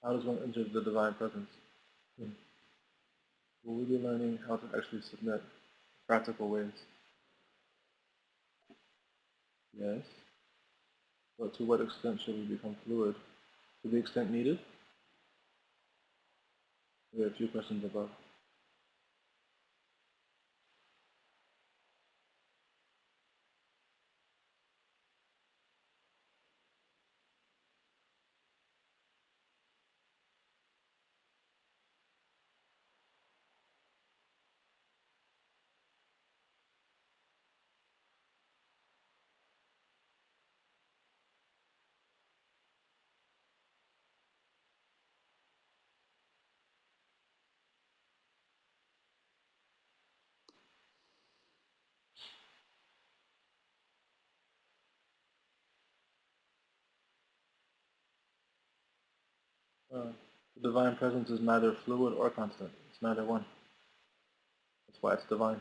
how does one enter the divine presence? Will we be learning how to actually submit practical ways? Yes. But to what extent should we become fluid? To the extent needed? There are a few questions above. The divine presence is neither fluid or constant. It's neither one. That's why it's divine.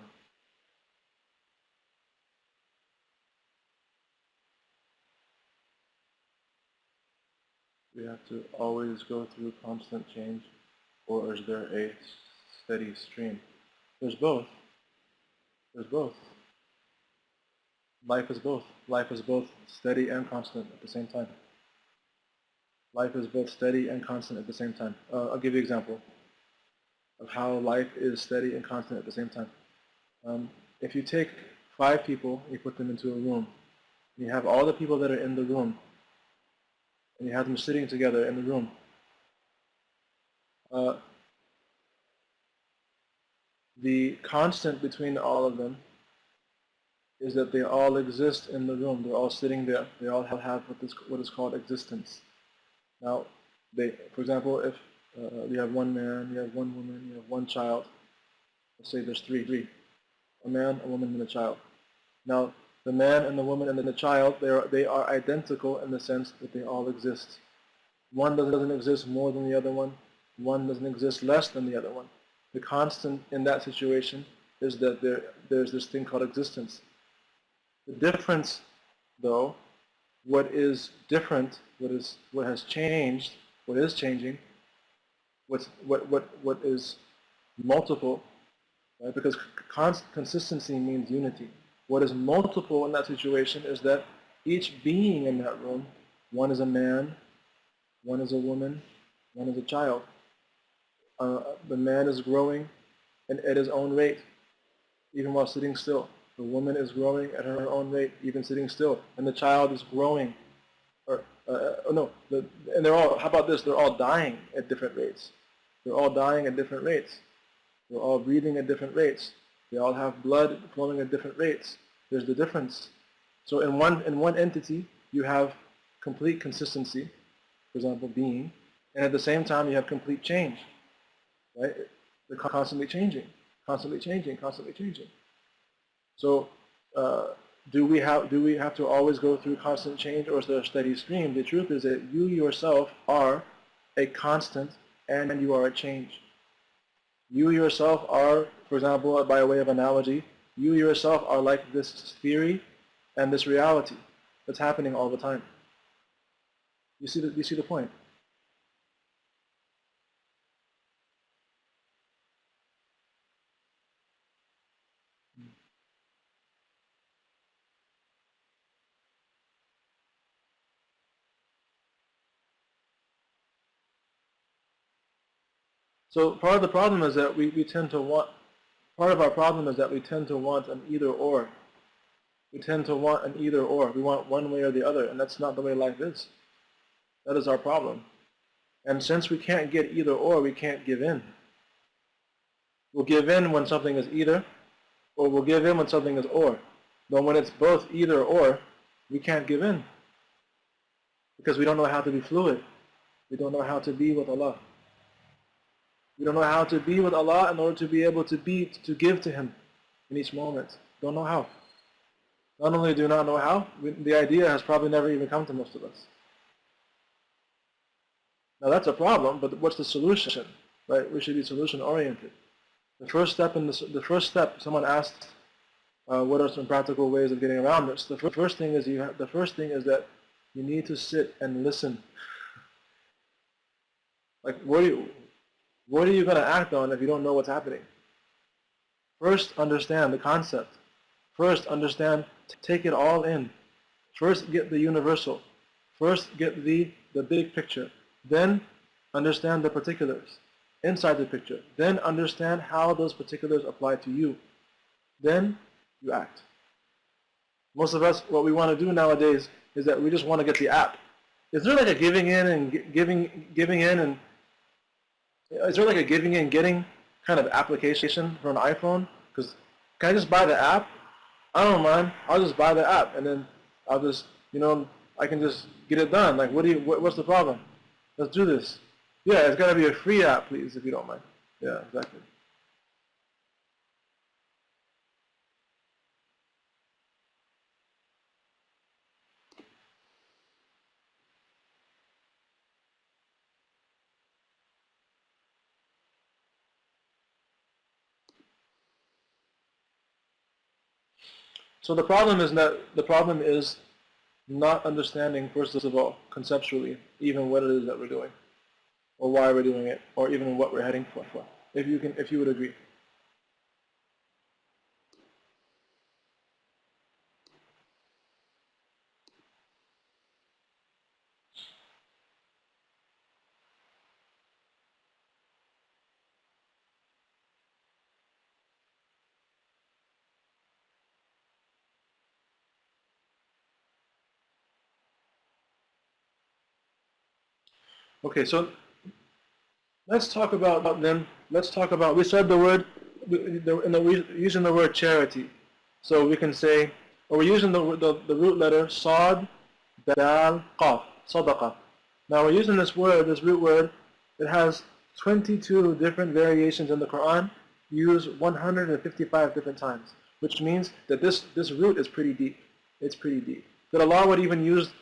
We have to always go through constant change, or is there a steady stream? There's both. There's both. Life is both. Life is both steady and constant at the same time. Life is both steady and constant at the same time. I'll give you an example of how life is steady and constant at the same time. If you take 5 people, you put them into a room, and you have all the people that are in the room, and you have them sitting together in the room, the constant between all of them is that they all exist in the room. They're all sitting there. They all have what is called existence. Now, for example, if you have one man, you have one woman, you have one child. Let's say there's three. A man, a woman, and a child. Now, the man and the woman and the child, they are identical in the sense that they all exist. One doesn't exist more than the other one. One doesn't exist less than the other one. The constant in that situation is that there's this thing called existence. The difference, though, what is different, what has changed, what is changing, what is multiple, right? Because consistency means unity. What is multiple in that situation is that each being in that room, one is a man, one is a woman, one is a child. The man is growing at his own rate, even while sitting still. The The woman is growing at her own rate, even sitting still, and the child is growing. Or no, and they're all. How about this? They're all dying at different rates. They're all dying at different rates. They're all breathing at different rates. They all have blood flowing at different rates. There's the difference. So in one entity, you have complete consistency, for example, being, and at the same time you have complete change, right? They're constantly changing, constantly changing, constantly changing. So do we have to always go through constant change, or is there a steady stream? The truth is that you yourself are a constant and you are a change. You yourself are, for example, by way of analogy, you yourself are like this theory and this reality that's happening all the time. You see the point? So part of the problem is that we tend to want, part of our problem is that we tend to want an either or. We tend to want an either or. We want one way or the other, and that's not the way life is. That is our problem. And since we can't get either or, we can't give in. We'll give in when something is either, or we'll give in when something is or. But when it's both either or, we can't give in. Because we don't know how to be fluid. We don't know how to be with Allah. We don't know how to be with Allah in order to be able to give to Him in each moment. Don't know how. Not only do not know how, the idea has probably never even come to most of us. Now that's a problem, but what's the solution? Right? We should be solution oriented. The first step. Someone asked, what are some practical ways of getting around this? The first thing is that you need to sit and listen. Like, what are you going to act on if you don't know what's happening? First, understand the concept. First, understand, take it all in. First, get the universal. First, get the big picture. Then, understand the particulars inside the picture. Then, understand how those particulars apply to you. Then, you act. Most of us, what we want to do nowadays is that we just want to get the app. Is there like a giving in and giving in and is there like a giving in getting kind of application for an iPhone? Because can I just buy the app? I don't mind. I'll just buy the app and then I'll just, I can just get it done. Like, what's the problem? Let's do this. Yeah, it's got to be a free app, please, if you don't mind. Yeah, exactly. So the problem is not understanding, first of all, conceptually, even what it is that we're doing, or why we're doing it, or even what we're heading for. If you would agree. Okay, so let's talk about, we said the word, we're using the word charity. So we can say, or we're using the root letter, sad, dal, qaf, sadaqa. Now we're using this root word, it has 22 different variations in the Quran, used 155 different times, which means that this root is pretty deep. It's pretty deep. That Allah would even use,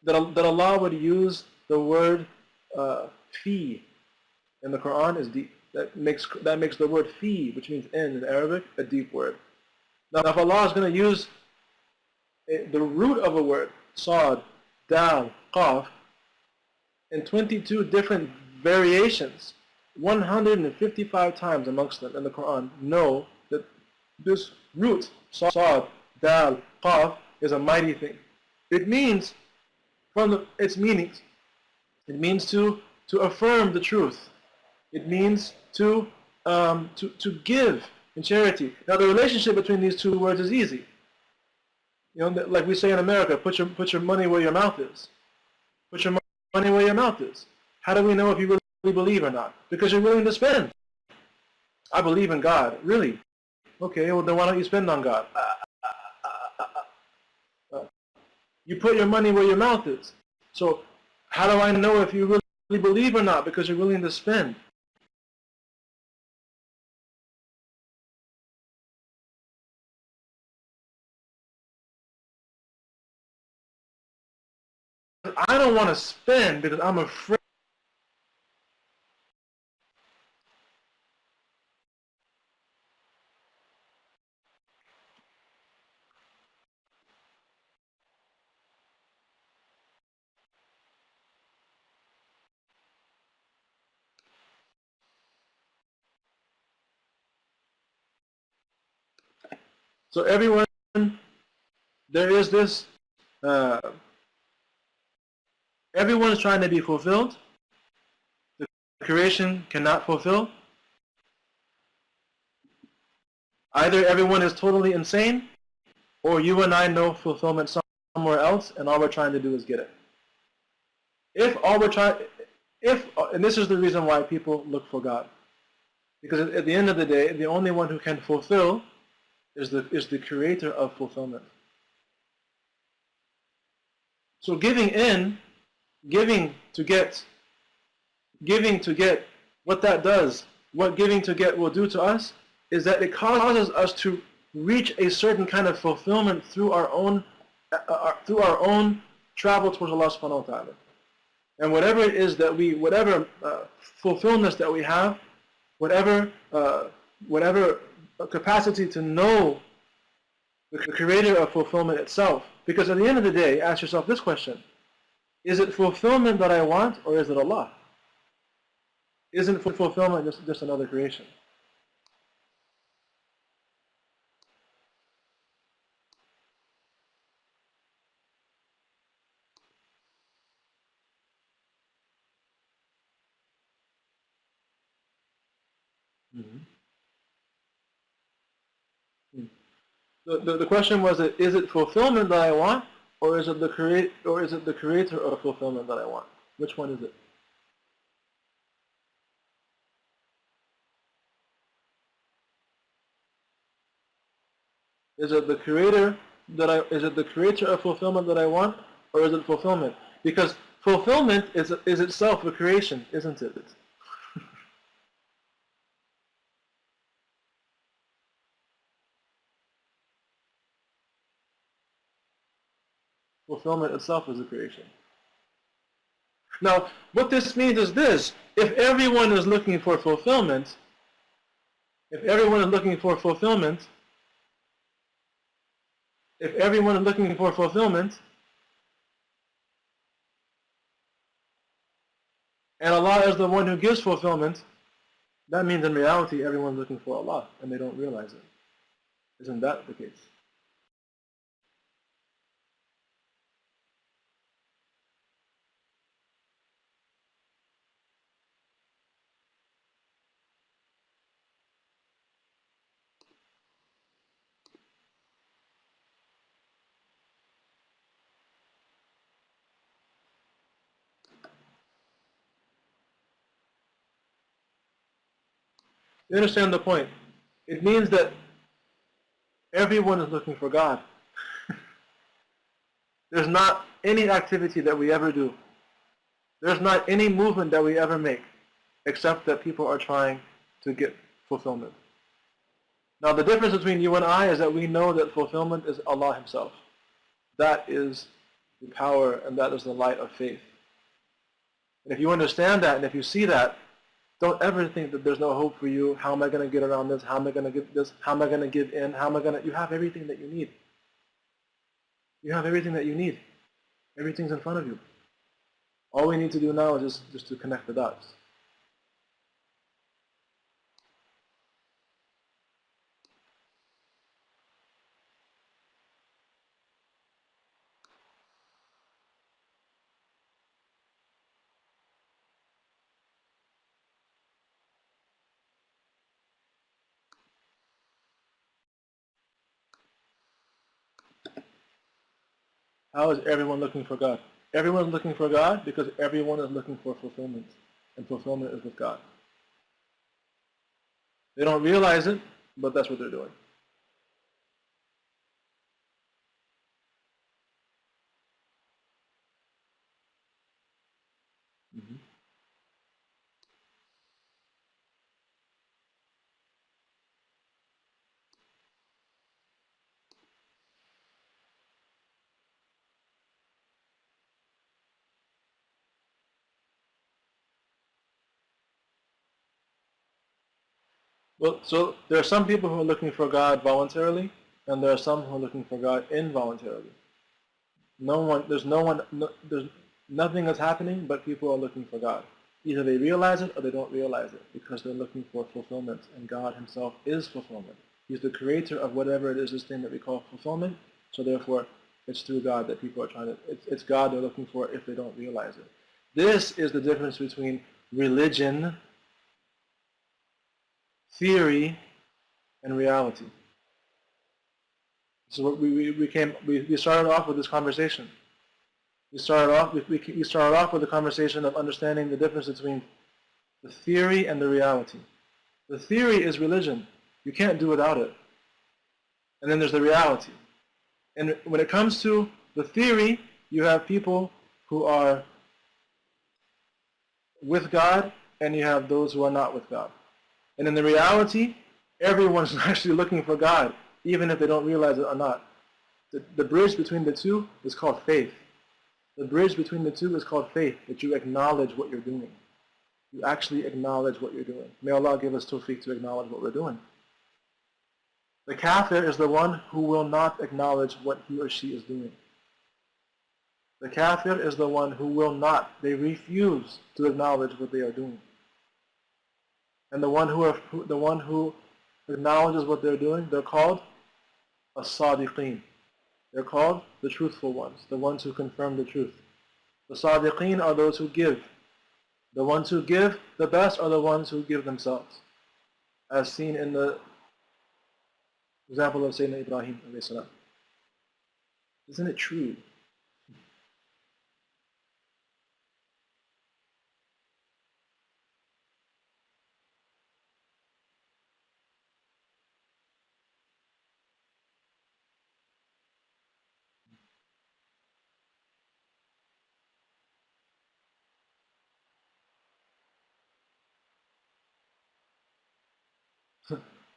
that Allah would use the word fi in the Quran is deep. That makes the word fi, which means in Arabic, a deep word. Now if Allah is going to use the root of a word, sad, dal, qaf, in 22 different variations, 155 times amongst them in the Quran, know that this root, sad, dal, qaf, is a mighty thing. It means, from its meanings, it means to affirm the truth. It means to give and charity. Now the relationship between these two words is easy. You know, like we say in America, put your money where your mouth is. Put your money where your mouth is. How do we know if you really believe or not? Because you're willing to spend. I believe in God. Really? Okay, well then why don't you spend on God? You put your money where your mouth is. So how do I know if you really believe or not? Because you're willing to spend. I don't want to spend because I'm afraid. So everyone, there is this, everyone is trying to be fulfilled. The creation cannot fulfill. Either everyone is totally insane, or you and I know fulfillment somewhere else, and all we're trying to do is get it. If all we're trying, and this is the reason why people look for God, because at the end of the day, the only one who can fulfill is the creator of fulfillment. So giving to get, what that does, what giving to get will do to us, is that it causes us to reach a certain kind of fulfillment through our own travel towards Allah subhanahu wa ta'ala. And whatever it is that whatever fulfillment that we have, whatever capacity to know the creator of fulfillment itself. Because at the end of the day, ask yourself this question: is it fulfillment that I want, or is it Allah? Isn't fulfillment just another creation? Mm-hmm. The question was, is it fulfillment that I want, or is it the creator of fulfillment that I want? Which one is it? Is it the creator is it the creator of fulfillment that I want, or is it fulfillment? Because fulfillment is itself a creation, isn't it? Fulfillment itself is a creation. Now, what this means is this: if everyone is looking for fulfillment, if everyone is looking for fulfillment, if everyone is looking for fulfillment, and Allah is the one who gives fulfillment, that means in reality everyone's looking for Allah, and they don't realize it. Isn't that the case? You understand the point? It means that everyone is looking for God. There's not any activity that we ever do. There's not any movement that we ever make, except that people are trying to get fulfillment. Now the difference between you and I is that we know that fulfillment is Allah Himself. That is the power and that is the light of faith. And if you understand that and if you see that, don't ever think that there's no hope for you. How am I going to get around this? How am I going to get this? How am I going to give in? How am I going to... You have everything that you need. You have everything that you need. Everything's in front of you. All we need to do now is just to connect the dots. How is everyone looking for God? Everyone is looking for God because everyone is looking for fulfillment. And fulfillment is with God. They don't realize it, but that's what they're doing. Mm-hmm. Well, so there are some people who are looking for God voluntarily, and there are some who are looking for God involuntarily. There's nothing is happening, but people are looking for God. Either they realize it or they don't realize it because they're looking for fulfillment, and God Himself is fulfillment. He's the creator of whatever it is, this thing that we call fulfillment. So therefore, it's through God that people are trying to. It's God they're looking for if they don't realize it. This is the difference between religion, theory, and reality. So we started off with this conversation. We started off with the conversation of understanding the difference between the theory and the reality. The theory is religion. You can't do without it. And then there's the reality. And when it comes to the theory, you have people who are with God, and you have those who are not with God. And in the reality, everyone's actually looking for God, even if they don't realize it or not. The bridge between the two is called faith. The bridge between the two is called faith, that you acknowledge what you're doing. You actually acknowledge what you're doing. May Allah give us tawfiq to acknowledge what we're doing. The kafir is the one who will not acknowledge what he or she is doing. The kafir is the one who will not, they refuse to acknowledge what they are doing. And the one who acknowledges what they're doing, they're called as-sadiqeen. They're called the truthful ones, the ones who confirm the truth. The sadiqeen are those who give. The ones who give the best are the ones who give themselves, as seen in the example of Sayyidina Ibrahim alayhi salam. Isn't it true?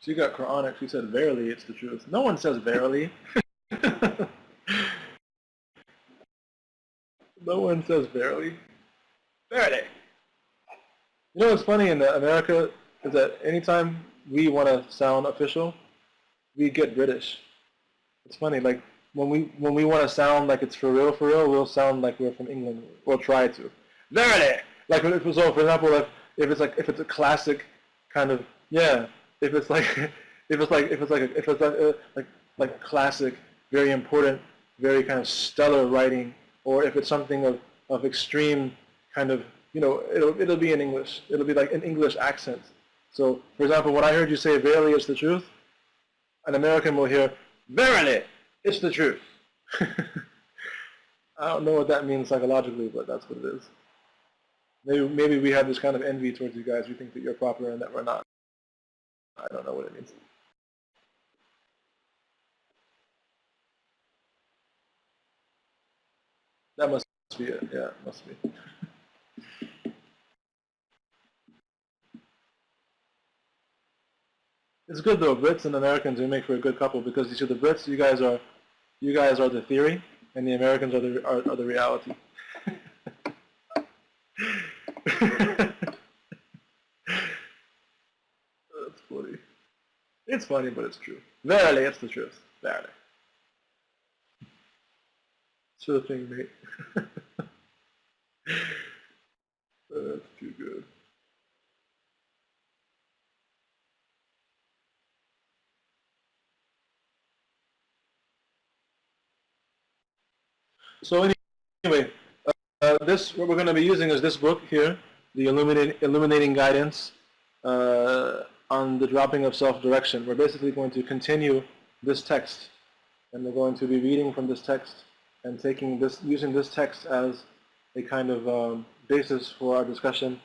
She got Quranic. She said, verily, it's the truth. No one says verily. No one says verily. Verily. You know what's funny in America is that anytime we want to sound official, we get British. It's funny, like when we want to sound like it's for real, we'll sound like we're from England. We'll try to. Verily. Like so, for example, if it's a classic kind of if it's like like classic, very important, very kind of stellar writing, or if it's something of extreme kind of it'll be in English. It'll be like an English accent. So, for example, when I heard you say verily it's the truth, an American will hear verily it's the truth. I don't know what that means psychologically, but that's what it is. Maybe we have this kind of envy towards you guys. We think that you're proper and that we're not. I don't know what it means. That must be it. Yeah, it must be. It's good though. Brits and Americans, we make for a good couple because you see, the Brits, you guys are the theory, and the Americans are the reality. That's funny. It's funny, but it's true. Verily, it's the truth. Verily. Sure thing, mate. That's too good. So anyway, this what we're going to be using is this book here, the Illuminating Guidance on the Dropping of Self-Direction. We're basically going to continue this text, and we're going to be reading from this text and using this text as a kind of basis for our discussion.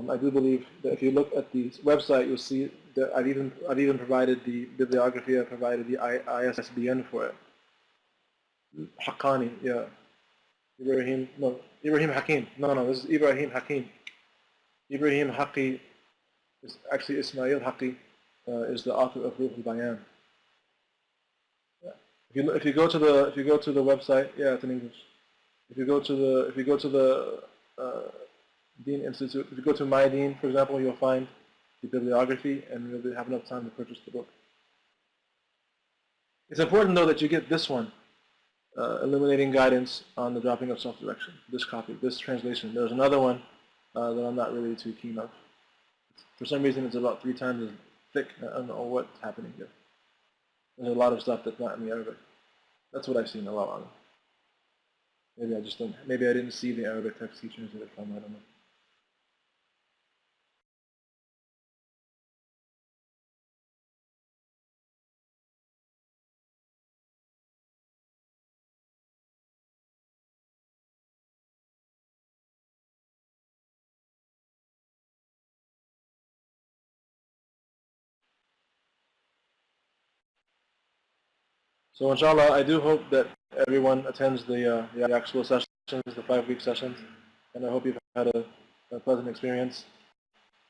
I do believe that if you look at the website, you'll see that I've even provided the bibliography. I provided the ISBN for it. Haqqani, yeah. Ibrahim Hakim. No, this is Ibrahim Hakim. Ibrahim Haqi is actually Ismail Haqi, is the author of Ruh al-Bayan. Yeah. If you go to the website, yeah, it's in English. If you go to the Deen Institute, if you go to My Deen, for example, you'll find the bibliography, and you'll have enough time to purchase the book. It's important, though, that you get this one, Illuminating Guidance on the Dropping of Self-Direction, this copy, this translation. There's another one that I'm not really too keen of. For some reason, it's about 3 times as thick. I don't know what's happening here. There's a lot of stuff that's not in the Arabic. That's what I've seen a lot on it. Maybe I didn't see the Arabic text he translated from, I don't know. So inshallah, I do hope that everyone attends the actual sessions, the 5-week sessions, and I hope you've had a pleasant experience.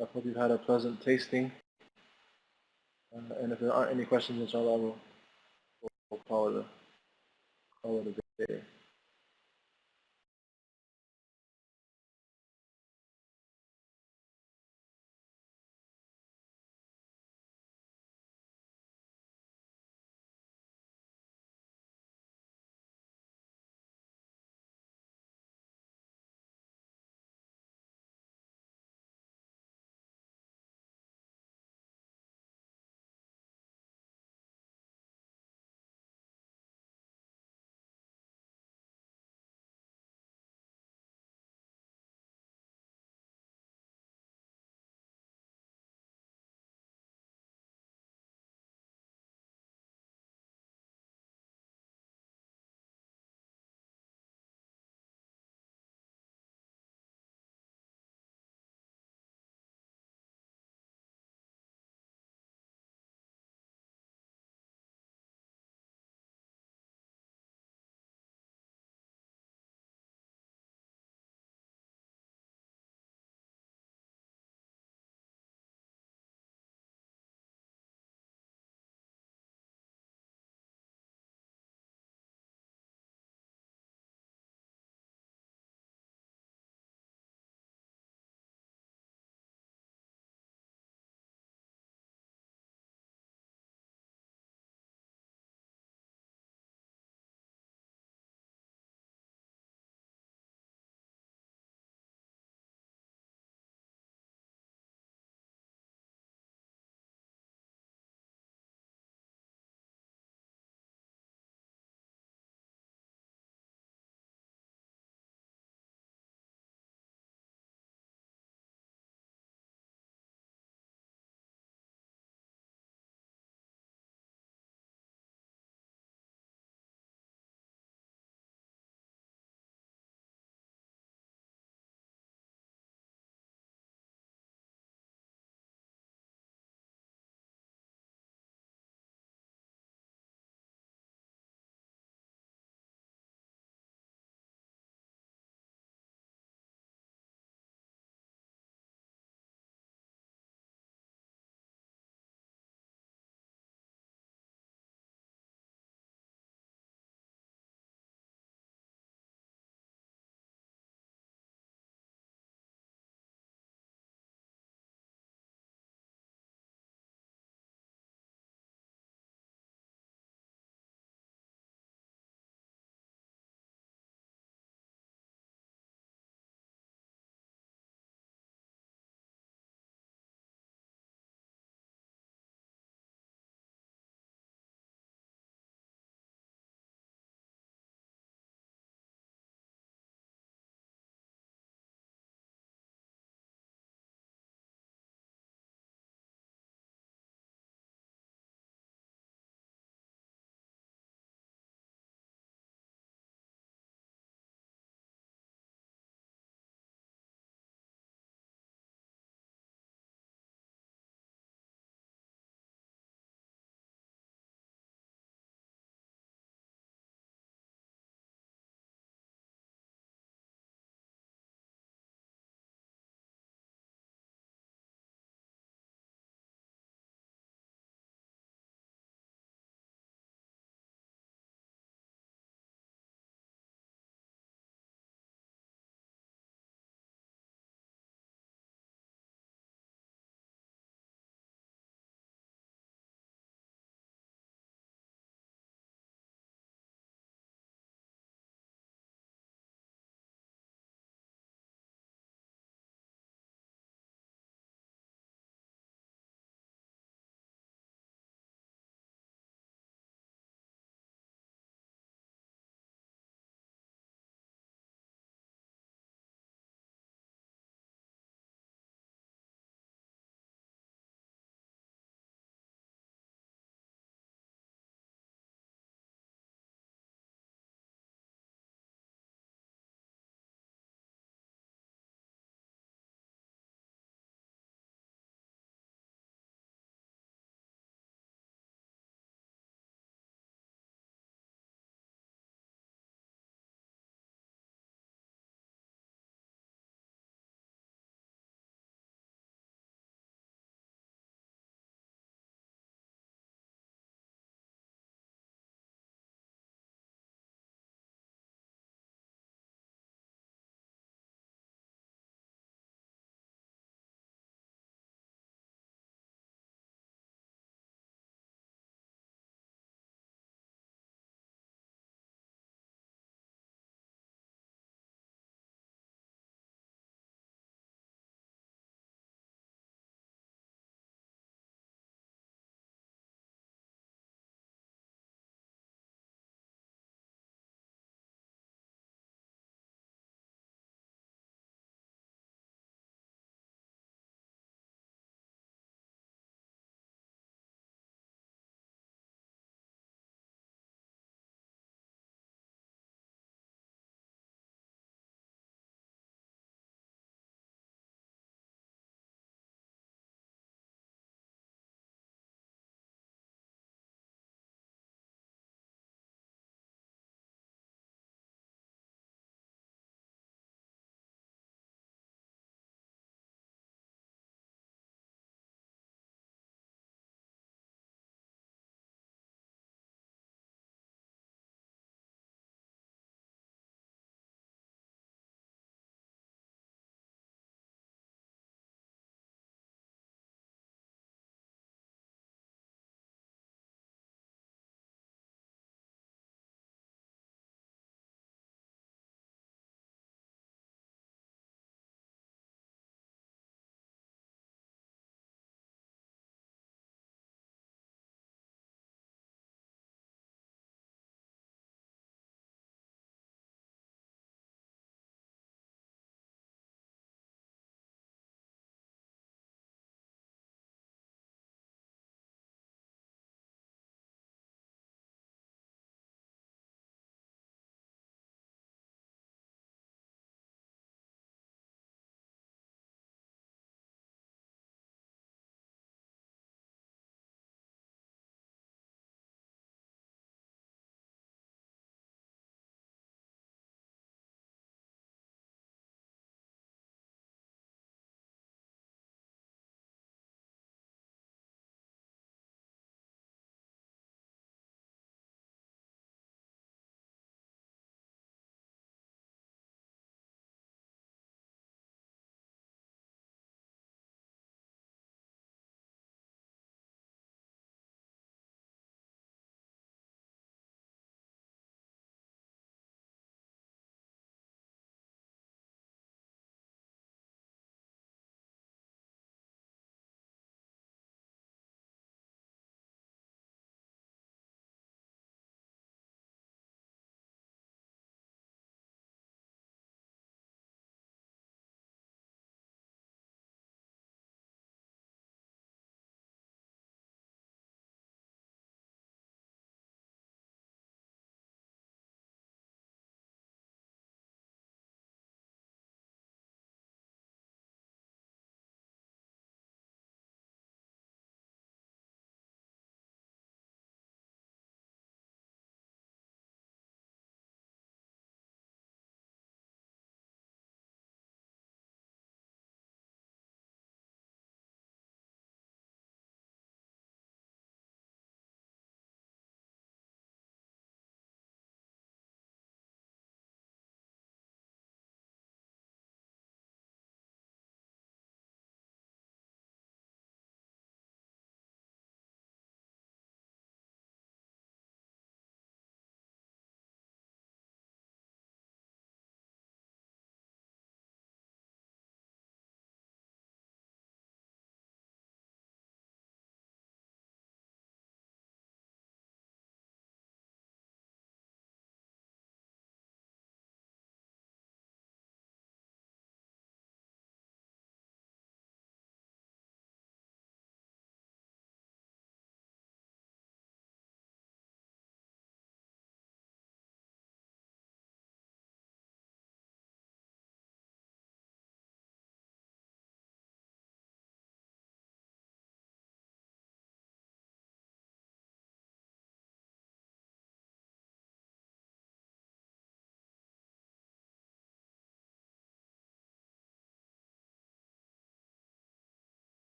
I hope you've had a pleasant tasting. And if there aren't any questions, inshallah, we'll call it a day.